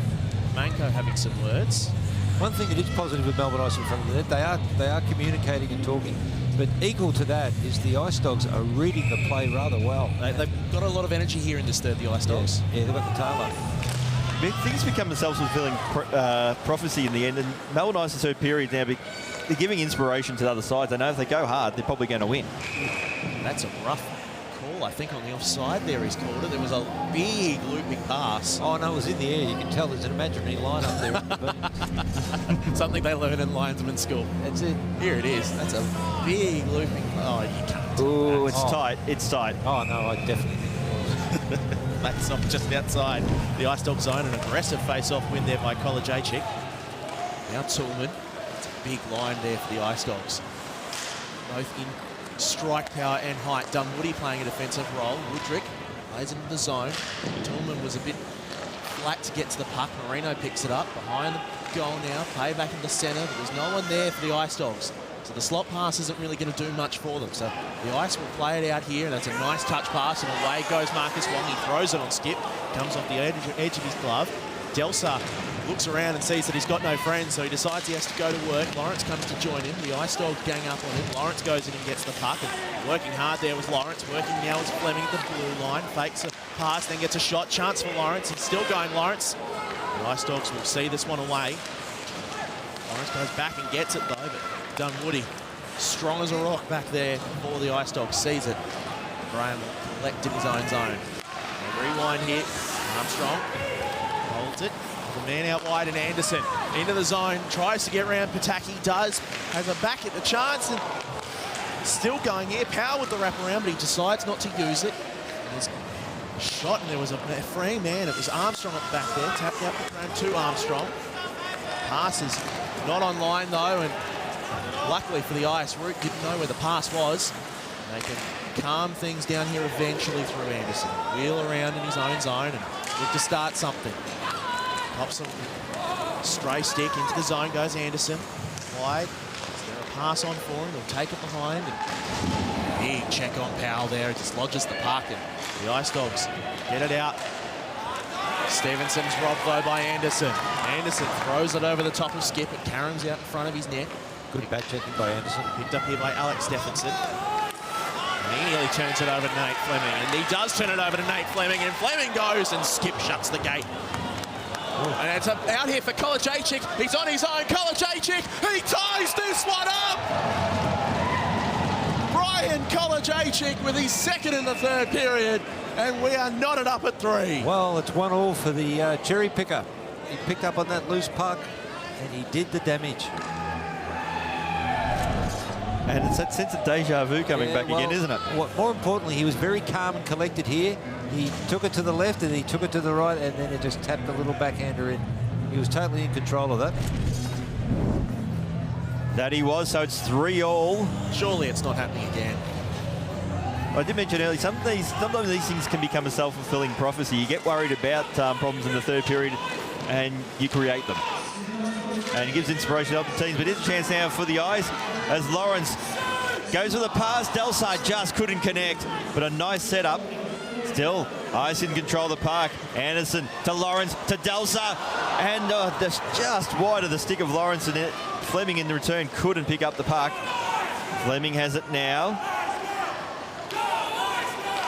Manko having some words. One thing that is positive with Melbourne Ice in front of the net, they are communicating and talking. But equal to that is the Ice Dogs are reading the play rather well. They've got a lot of energy here in this third, the Ice Dogs. Yeah, they've got the tail up. Things become a self-fulfilling prophecy in the end, and Melbourne Ice's third period now, they're giving inspiration to the other sides. They know if they go hard, they're probably going to win. That's a rough call, I think, on the offside there he's called it. There was a big looping pass. Oh, no, it was in the air. You can tell there's an imaginary line up there. Something they learn in linesman school. That's it. Here it is. That's a big looping. Oh, you can't. Ooh, it's tight. It's tight. Oh, no, I definitely think it was. That's off just outside the Ice Dog zone. An aggressive face-off win there by Kolodziejczyk. Now Toolman. It's a big line there for the Ice Dogs. Both in strike power and height. Dunwoody playing a defensive role. Woodrick plays into the zone. Toolman was a bit flat to get to the puck. Marino picks it up behind the goal now. Play back in the centre, but there's no one there for the Ice Dogs. So the slot pass isn't really going to do much for them. So the Ice will play it out here, and that's a nice touch pass, and away goes Marcus Wong. He throws it on Skip. Comes off the edge of his glove. Delsar looks around and sees that he's got no friends, so he decides he has to go to work. Lawrence comes to join him. The Ice Dogs gang up on him. Lawrence goes in and gets the puck, and working hard there was Lawrence. Working now is Fleming at the blue line. Fakes a pass, then gets a shot. Chance for Lawrence. He's still going, Lawrence. The Ice Dogs will see this one away. Lawrence goes back and gets it, though, but Dunwoody, strong as a rock back there for the Ice Dogs, sees it. Graham will collect in his own zone. A rewind here. Armstrong holds it. The man out wide, and Anderson into the zone, tries to get around Pataki, does, has a back at the chance, and still going here. Power with the wraparound, but he decides not to use it. And there's a shot, and there was a free man. It was Armstrong at the back there, tapped out the ground to Armstrong. Pass is not online though, and luckily for the Ice, Root didn't know where the pass was. They can calm things down here eventually through Anderson. Wheel around in his own zone and look to start something. Pops a stray stick into the zone, goes Anderson. Wide. Is there a pass on for him? He'll take it behind. And big check on Powell there. He dislodges the puck, and the Ice Dogs get it out. Stevenson's robbed though by Anderson. Anderson throws it over the top of Skip. It caroms out in front of his net. Good back checking by Anderson. Picked up here by Alex Stephenson. And he nearly turns it over to Nate Fleming. And he does turn it over to Nate Fleming. And Fleming goes, and Skip shuts the gate. Ooh. And it's out here for Kolodziejczyk. He's on his own. Kolodziejczyk, he ties this one up! Brian Kolodziejczyk with his second in the third period. And we are knotted up at 3. Well, it's 1-1 for the cherry picker. He picked up on that loose puck, and he did the damage. And it's that sense of deja vu coming back again, isn't it? More importantly, he was very calm and collected here. He took it to the left, and he took it to the right, and then it just tapped the little backhander in. He was totally in control of that. That he was, so it's 3-all. Surely it's not happening again. I did mention earlier, sometimes these things can become a self-fulfilling prophecy. You get worried about problems in the third period and you create them. And it gives inspiration to other teams, but here's a chance now for the Eyes as Lawrence goes with a pass. Delsar just couldn't connect, but a nice setup. Still, Eyes in control of the park. Anderson to Lawrence to Delsar, and just wide of the stick of Lawrence, and Fleming in the return couldn't pick up the puck. Fleming has it now.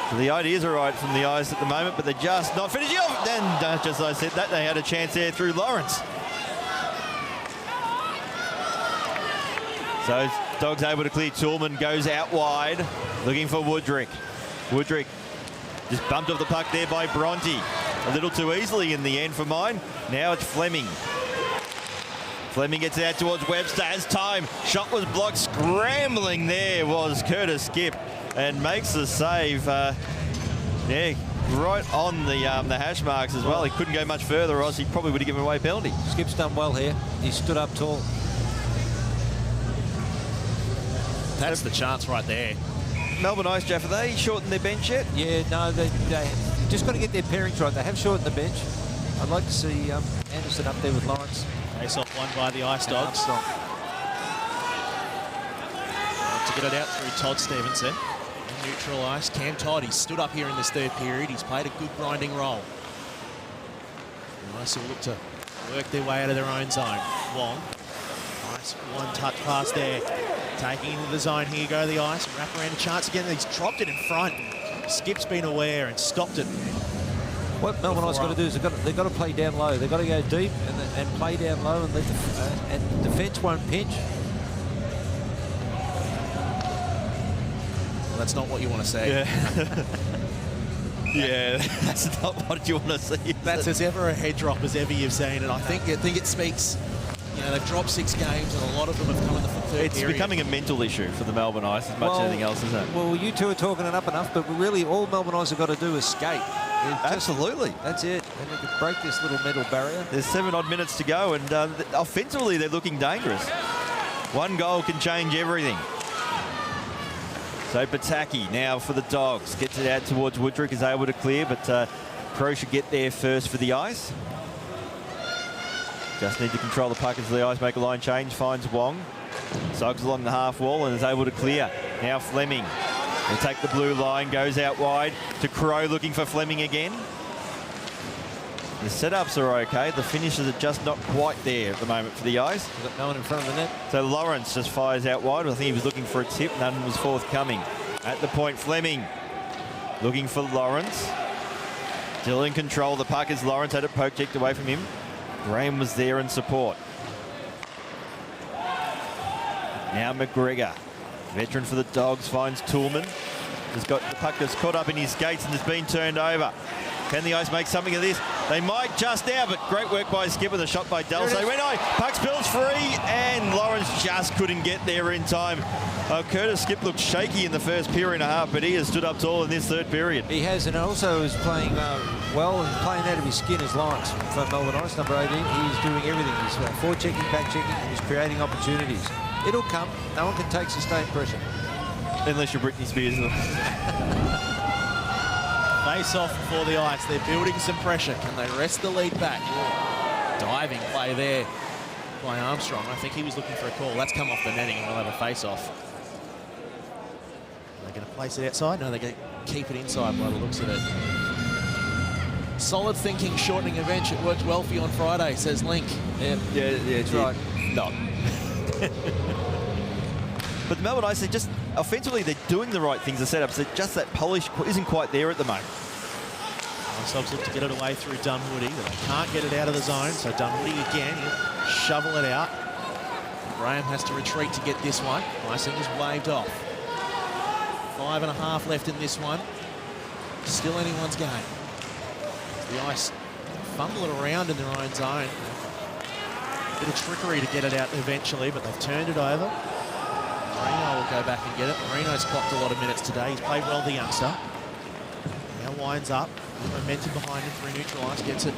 So the ideas are right from the Eyes at the moment, but they're just not finishing off. Then, just as I said that, they had a chance there through Lawrence. So Dogs able to clear. Toolman goes out wide, looking for Woodrick. Woodrick just bumped off the puck there by Bronte. A little too easily in the end for mine. Now it's Fleming. Fleming gets out towards Webster, has time. Shot was blocked. Scrambling there was Curtis Skip and makes the save. Yeah, right on the hash marks as well. He couldn't go much further, or else he probably would have given away a penalty. Skip's done well here. He stood up tall. That's the chance right there. Melbourne Ice, Jeff, are they shortened their bench yet? Yeah, no, they just got to get their pairings right. They have shortened the bench. I'd like to see Anderson up there with Lawrence. Face off won by the Ice Dogs. To get it out through Todd Stevenson. Neutral ice. Cam Todd, he stood up here in this third period. He's played a good grinding role. Nice, will look to work their way out of their own zone. Wong. Nice one-touch pass there. Taking into the zone. Here go the Ice. Wrap around a chance again. He's dropped it in front. Skip's been aware and stopped it. What Melbourne Ice got to do is they've got to play down low. They've got to go deep and play down low, and and defence won't pinch. Well, that's not what you want to see. Yeah. Yeah, that's not what you want to see. That's as ever a head drop as ever you've seen, and I think it speaks. You know, they've dropped 6 games, and a lot of them have come in the third period. It's becoming a mental issue for the Melbourne Ice as much as anything else, isn't it? Well, you two are talking it up enough, but really all Melbourne Ice have got to do is skate. Absolutely. That's it. And they can break this little mental barrier. There's 7 odd minutes to go, and offensively they're looking dangerous. One goal can change everything. So Bataki now for the Dogs. Gets it out towards Woodrick, is able to clear, but Crow should get there first for the Ice. Just need to control the puck as the Ice make a line change. Finds Wong. Suggs along the half wall and is able to clear. Now Fleming. They take the blue line, goes out wide to Crow, looking for Fleming again. The setups are okay. The finishes are just not quite there at the moment for the Ice. We've got no one in front of the net. So Lawrence just fires out wide. I think he was looking for a tip. None was forthcoming. At the point, Fleming looking for Lawrence. Still in control. The puck as Lawrence had it poke checked away from him. Graham was there in support. Now McGregor, veteran for the Dogs, finds Toolman. Has got the puck that's caught up in his skates and has been turned over. Can the Ice make something of this? They might just now, but great work by Skip with a shot by Delsar. They went on, puck spills free, and Lawrence just couldn't get there in time. Curtis Skip looked shaky in the first period and a half, but he has stood up tall in this third period. He has, and also is playing well and playing out of his skin as Lawrence for Melbourne Ice, number 18. He's doing everything. He's forechecking, back-checking, he's creating opportunities. It'll come. No one can take sustained pressure. Unless you're Britney Spears. Face off for the Ice. They're building some pressure. Can they wrest the lead back? Diving play there by Armstrong. I think he was looking for a call. That's come off the netting and we'll have a face off. Are they going to place it outside? No, they're going to keep it inside by the looks of it. Solid thinking, shortening a bench. It worked well for you on Friday, says Link. Yeah, it's right. No. But the Melbourne Ice, they just offensively, they're doing the right things, the setups. They're just that polish isn't quite there at the moment. Subs look to get it away through Dunwoody, but they can't get it out of the zone. So Dunwoody again, he'll shovel it out. Graham has to retreat to get this one. Icing is waved off. 5.5 left in this one. Still anyone's game. The Ice fumble it around in their own zone. Bit of trickery to get it out eventually, but they've turned it over. Marino will go back and get it. Marino's clocked a lot of minutes today. He's played well, the youngster. Now winds up. Momentum behind him through neutral ice. Gets it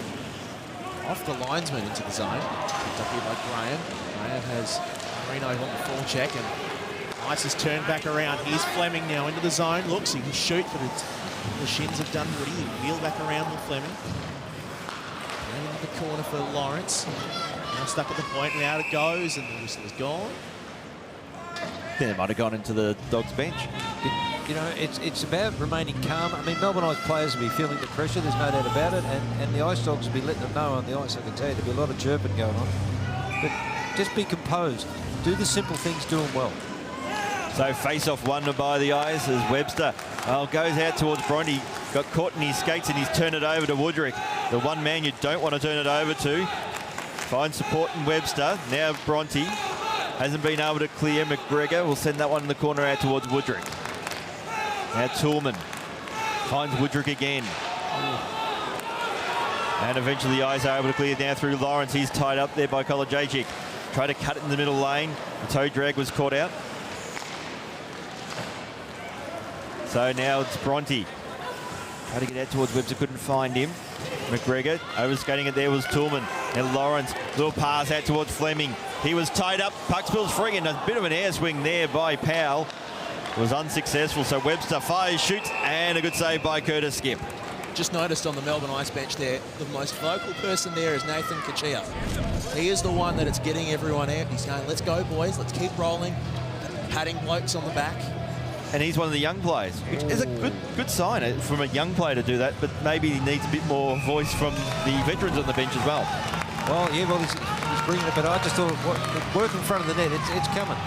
off the linesman into the zone. Picked up here by Graham. Graham has Reno on the forecheck, and Ice has turned back around. Here's Fleming now into the zone. Looks, he can shoot, but the shins have done Woody. He wheel back around with Fleming. Down into the corner for Lawrence. Now stuck at the point, and out it goes, and the whistle is gone. Then it might have gone into the Dogs bench. You know, it's about remaining calm. I mean, Melbourne Ice players will be feeling the pressure, there's no doubt about it, and the Ice Dogs will be letting them know on the ice. I can tell you, there'll be a lot of chirping going on. But just be composed. Do the simple things, do them well. So face-off won by the Ice as Webster goes out towards Bronte. Got caught in his skates and he's turned it over to Woodrick. The one man you don't want to turn it over to. Finds support in Webster. Now Bronte hasn't been able to clear. McGregor will send that one in the corner out towards Woodrick. Now Toolman finds Woodrick again. And eventually the Eyes are able to clear down through Lawrence. He's tied up there by Kolodziejczyk. Tried to cut it in the middle lane. The toe drag was caught out. So now it's Bronte. Tried to get out towards Webster, couldn't find him. McGregor, overskating it there was Toolman. And Lawrence, little pass out towards Fleming. He was tied up, puck spills free, and a bit of an air swing there by Powell. Was unsuccessful, so Webster fires, shoots, and a good save by Curtis Skip. Just noticed on the Melbourne Ice bench there, the most vocal person there is Nathan Kachia. He is the one that it's getting everyone out. He's going, let's go, boys, let's keep rolling. Patting blokes on the back. And he's one of the young players, which is a good sign from a young player to do that, but maybe he needs a bit more voice from the veterans on the bench as well. Well, yeah, he's bringing it, but I just thought, work in front of the net, it's coming.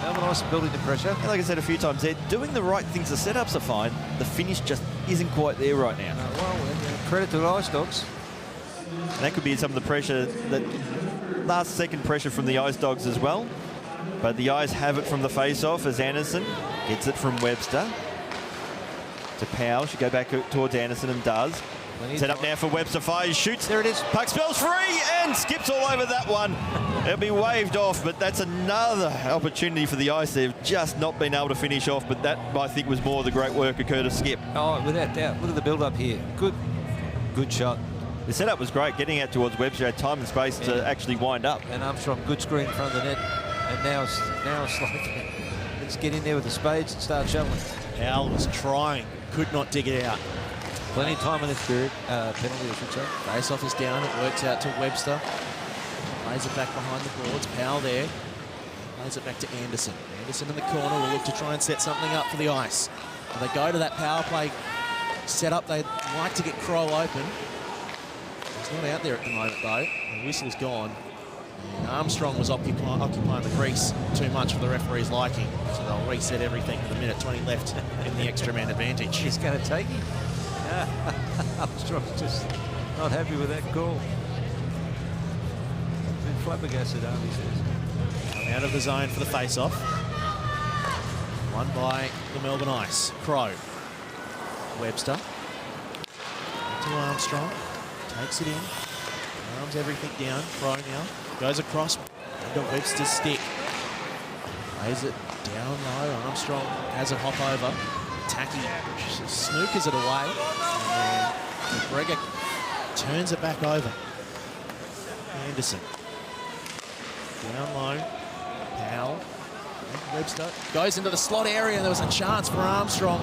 Melbourne Ice building the pressure. And like I said a few times, they're doing the right things. The setups are fine. The finish just isn't quite there right now. Credit to the Ice Dogs. And that could be some of the pressure, that last second pressure from the Ice Dogs as well. But the Eyes have it from the face-off as Anderson gets it from Webster to Powell. Should go back towards Anderson and does. Set up now for Webster, fires, shoots. There it is. Puck spills free and skips all over that one. It'll be waved off, but that's another opportunity for the Ice. They've just not been able to finish off, but that, I think, was more the great work of Curtis Skip. Oh, without doubt. Look at the build-up here. Good shot. The setup was great. Getting out towards Webster, had time and space to actually wind up. And Armstrong, good screen in front of the net. And now it's like, let's get in there with the spades and start shoveling. Powell was trying, could not dig it out. Plenty of time in this period. Penalty, I should say. Face-off is down. It works out to Webster. Plays it back behind the boards. Powell there. Plays it back to Anderson. Anderson in the corner will look to try and set something up for the Ice. And they go to that power play setup. They'd like to get Crow open. He's not out there at the moment, though. The whistle's gone. And Armstrong was occupying the crease too much for the referee's liking. So they'll reset everything with a minute 20 left in the extra man advantage. He's going to take him. Armstrong's just not happy with that call. A bit flabbergasted, he says. Come out of the zone for the face-off. Won by the Melbourne Ice. Crow. Webster. To Armstrong. Takes it in. Arms everything down. Crow now. Goes across into Webster's stick. Plays it down low. Armstrong has a hop over. Tacky snookers it away. And McGregor turns it back over. Anderson. Down low. Powell. And Webster goes into the slot area. And there was a chance for Armstrong.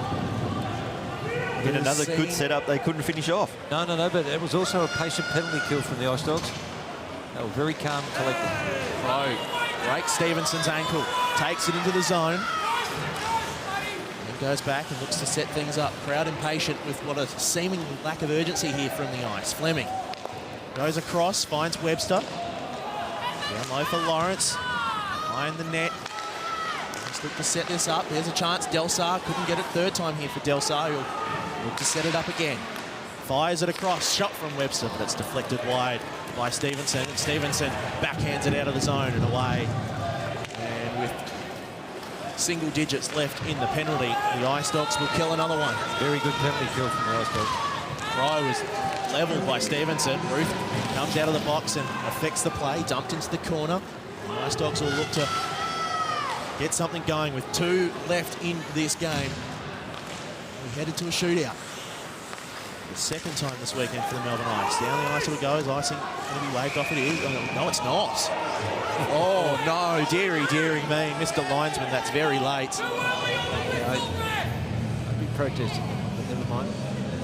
Get another good setup. They couldn't finish off. No, but it was also a patient penalty kill from the Ice Dogs. They were very calm and collected. Crow breaks Stevenson's ankle. Takes it into the zone. Goes back and looks to set things up. Crowd impatient with what a seeming lack of urgency here from the Ice. Fleming goes across, finds Webster. Down low for Lawrence. Behind the net. Let's look to set this up. There's a chance. Delsar couldn't get it third time here for Delsar. He'll look to set it up again. Fires it across. Shot from Webster, but it's deflected wide by Stevenson. And Stevenson backhands it out of the zone and away. And with single digits left in the penalty, the Ice Dogs will kill another one. Very good penalty kill from the Ice Dogs. Crow was levelled by Stevenson. Ruth comes out of the box and affects the play, dumped into the corner. The Ice Dogs will look to get something going with 2 left in this game. We headed to a shootout. The second time this weekend for the Melbourne Ice. Down the ice it goes. Icing going to be waved off. It is. No, it's not. Oh, no, dearie me. Mr. Linesman, that's very late. I'd be protesting, but never mind.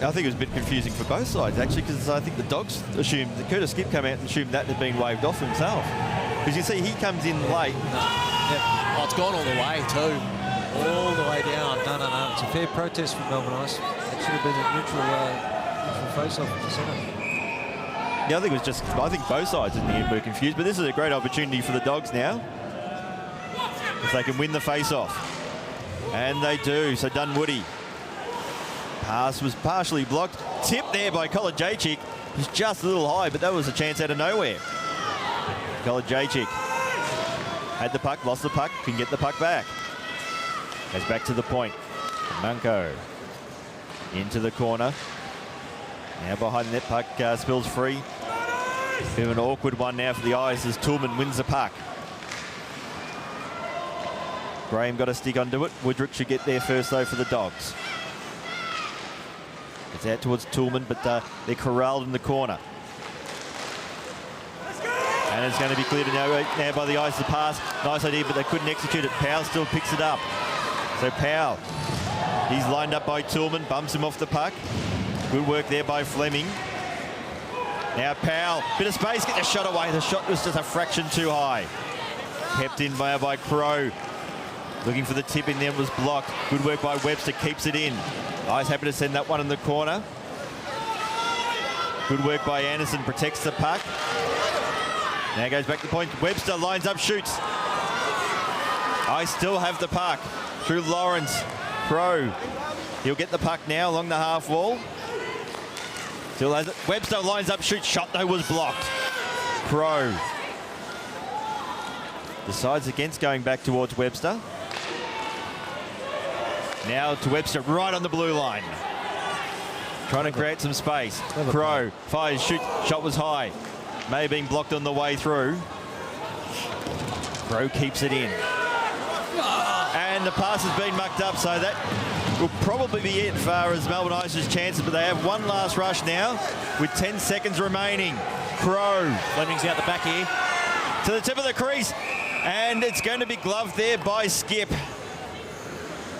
I think it was a bit confusing for both sides, actually, because I think the Dogs assumed that Curtis Skip came out and assumed that had been waved off himself. Because you see, he comes in late. Oh, it's gone all the way, too. All the way down. No. It's a fair protest from Melbourne Ice. It should have been a neutral face-off in the centre. Yeah, I think both sides in the end were confused, but this is a great opportunity for the Dogs now. If they can win the face-off. And they do. So Dunwoody. Pass was partially blocked. Tip there by Kolajczyk. Was just a little high, but that was a chance out of nowhere. Kolajczyk had the puck, lost the puck, can get the puck back. Goes back to the point. Munko into the corner. Now behind the net, puck spills free. Bit of an awkward one now for the Ice as Toolman wins the puck. Graham got a stick onto it. Woodrick should get there first though for the Dogs. It's out towards Toolman, but they're corralled in the corner. And it's going to be cleared now by the Ice. The pass, nice idea, but they couldn't execute it. Powell still picks it up. So Powell, he's lined up by Toolman, bumps him off the puck. Good work there by Fleming. Now Powell, bit of space, get the shot away. The shot was just a fraction too high. Kept in by Crow. Looking for the tip in there, was blocked. Good work by Webster, keeps it in. Ice happy to send that one in the corner. Good work by Anderson, protects the puck. Now goes back to the point. Webster lines up, shoots. Ice still have the puck. Through Lawrence. Crow. He'll get the puck now along the half wall. Still has it. Webster lines up, shoots. Shot though was blocked. Crow decides against going back towards Webster. Now to Webster, right on the blue line. Trying to create some space. Crow fires, shoot. Shot was high. May have been blocked on the way through. Crow keeps it in. And the pass has been mucked up, so that will probably be it as far as Melbourne Ice's chances, but they have one last rush now with 10 seconds remaining. Crow. Fleming's out the back here. To the tip of the crease, and it's going to be gloved there by Skip.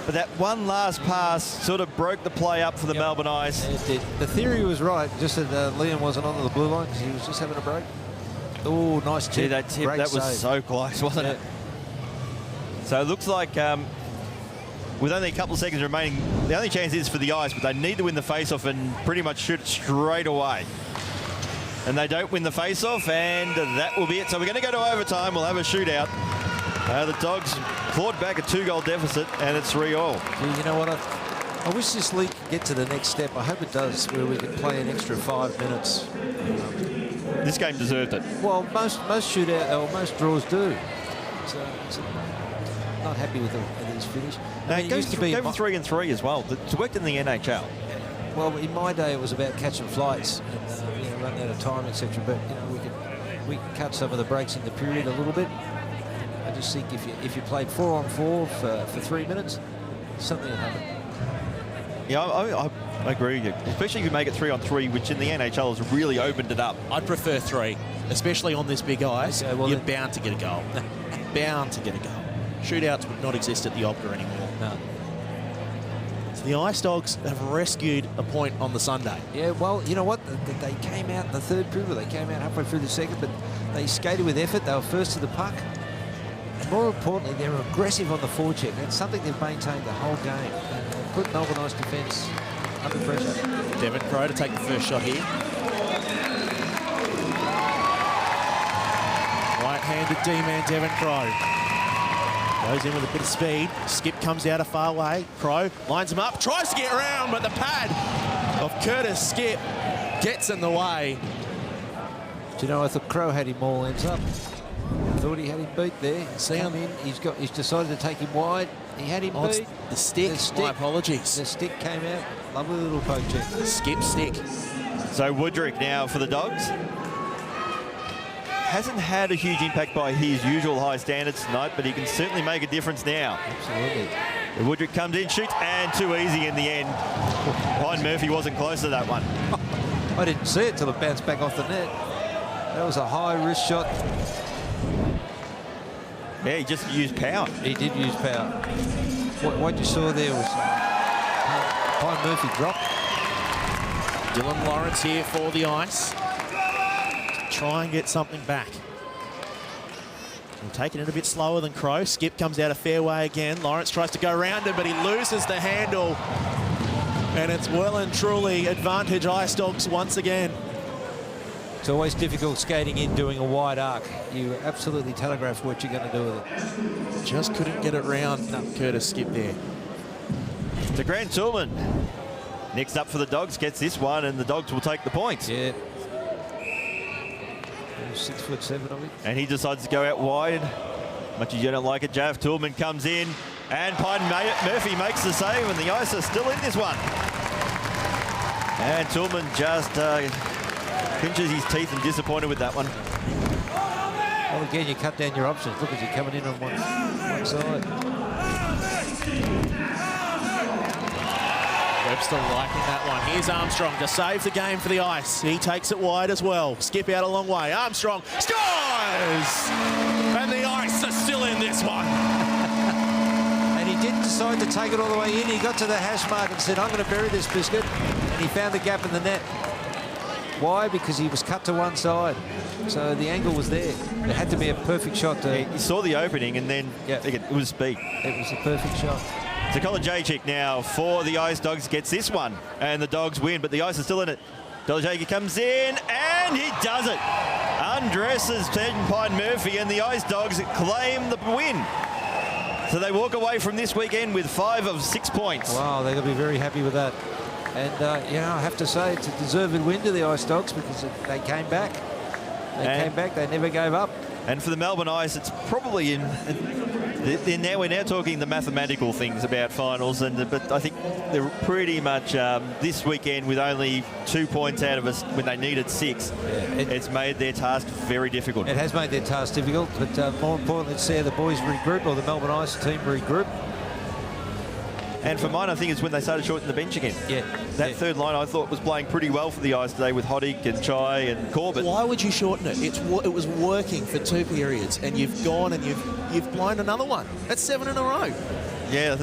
But that one last pass sort of broke the play up for the Melbourne Ice. It did. The theory was right, just that Liam wasn't on the blue line because he was just having a break. Oh, nice tip. Gee, that tip, that was so close, wasn't it? So it looks like with only a couple of seconds remaining, the only chance is for the Ice, but they need to win the face-off and pretty much shoot it straight away. And they don't win the face-off, and that will be it. So we're going to go to overtime. We'll have a shootout. The Dogs clawed back a 2-goal deficit, and it's 3-all. You know what? I wish this league could get to the next step. I hope it does, where we can play an extra 5 minutes. This game deserved it. Well, most shootout or most draws do. So not happy with this finish. No, it used to be over 3-3 as well. It's worked in the NHL. Well, in my day, it was about catching flights and running out of time, etc. But we can cut some of the breaks in the period a little bit. I just think if you played 4-on-4 for 3 minutes, something will happen. Yeah, I agree with you. Especially if you make it 3-on-3, which in the NHL has really opened it up. I'd prefer 3, especially on this big ice. Okay, well, you're bound to get a goal. Bound to get a goal. Shootouts would not exist at the Opera anymore. No. So the Ice Dogs have rescued a point on the Sunday. Yeah, well, you know what? They came out in the third period. They came out halfway through the second, but they skated with effort. They were first to the puck. More importantly, they're aggressive on the forecheck. That's something they've maintained the whole game. Put Melbourne Ice defence under pressure. Devon Crow to take the first shot here. Right-handed D-man Devon Crow. Goes in with a bit of speed. Skip comes out a far way. Crow lines him up, tries to get around, but the pad of Curtis Skip gets in the way. Do you know, I thought Crow had him all ends up. Thought he had him beat there. See him in. He's decided to take him wide. He had him beat. The stick. My apologies. The stick came out. Lovely little poke check. The Skip stick. So Woodrick now for the Dogs. Hasn't had a huge impact by his usual high standards tonight, but he can certainly make a difference now. Absolutely. Woodrick comes in, shoots, and too easy in the end. Ryan Murphy wasn't close to that one. I didn't see it till it bounced back off the net. That was a high wrist shot. Yeah, he just used power. He did use power. What you saw there was Pine Murphy dropped. Dylan Lawrence here for the ice. Try and get something back. Taking it a bit slower than Crow. Skip comes out of fairway again. Lawrence tries to go around him, but he loses the handle. And it's well and truly advantage Ice Dogs once again. It's always difficult skating in doing a wide arc. You absolutely telegraph what you're going to do with it. Just couldn't get it round Curtis Skip there. To Grant Toulmin. Next up for the Dogs, gets this one, and the Dogs will take the points. Yeah. 6'7" of it. And he decides to go out wide. Much as you don't like it, Jav Toulmin comes in, and Pine Murphy makes the save, and the Ice are still in this one. And Toulmin just pinches his teeth and disappointed with that one. Well, again, you cut down your options. Look, as you're coming in on one side. Webster liking that one. Here's Armstrong to save the game for the Ice. He takes it wide as well. Skip out a long way. Armstrong scores! And the Ice are still in this one. And he didn't decide to take it all the way in. He got to the hash mark and said, I'm going to bury this biscuit. And he found the gap in the net. Why? Because he was cut to one side. So the angle was there. It had to be a perfect shot. He saw the opening, and then it was speed. It was a perfect shot. So Kolajajczyk now for the Ice Dogs gets this one, and the Dogs win, but the Ice are still in it. Kolajajczyk comes in, and he does it. Undresses Pine Murphy, and the Ice Dogs claim the win. So they walk away from this weekend with 5 of 6 points. Wow, they're going to be very happy with that. And, you know, I have to say it's a deserved win to the Ice Dogs because they came back. They never gave up. And for the Melbourne Ice, it's probably we're now talking the mathematical things about finals, but I think they're pretty much this weekend with only 2 points out of us when they needed 6. Yeah, it's made their task very difficult. It has made their task difficult, but more importantly, it's the boys regroup, or the Melbourne Ice team regroup. And for mine, I think it's when they started shortening the bench again. Yeah. That third line I thought was playing pretty well for the Ice today with Hoddick and Chai and Corbett. Why would you shorten it? It was working for 2 periods, and you've gone and you've blown another one. That's 7 in a row. Yeah,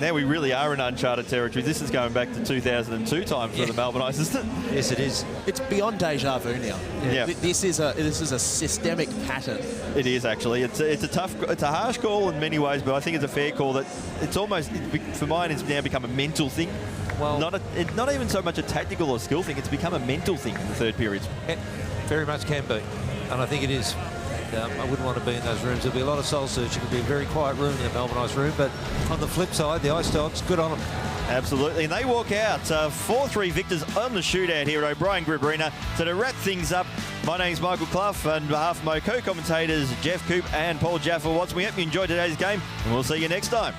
now we really are in uncharted territory. This is going back to 2002 times for the Melbourne Ice, isn't it? Yes, it is. It's beyond deja vu now. Yeah. This is a systemic pattern. It is actually. It's a harsh call in many ways, but I think it's a fair call. That it's almost, for mine, it's now become a mental thing. Well, not even so much a tactical or skill thing. It's become a mental thing in the third periods. It very much can be, and I think it is. I wouldn't want to be in those rooms. There'll be a lot of soul searching. It'll be a very quiet room in the Melbourne Ice room, but on the flip side, the Ice Dogs, good on them. Absolutely, and they walk out 4-3 victors on the shootout here at O'Brien Group Arena. So to wrap things up, my name's Michael Clough, and on behalf of my co-commentators Jeff Coop and Paul Jaffa Watts, we hope you enjoyed today's game, and we'll see you next time.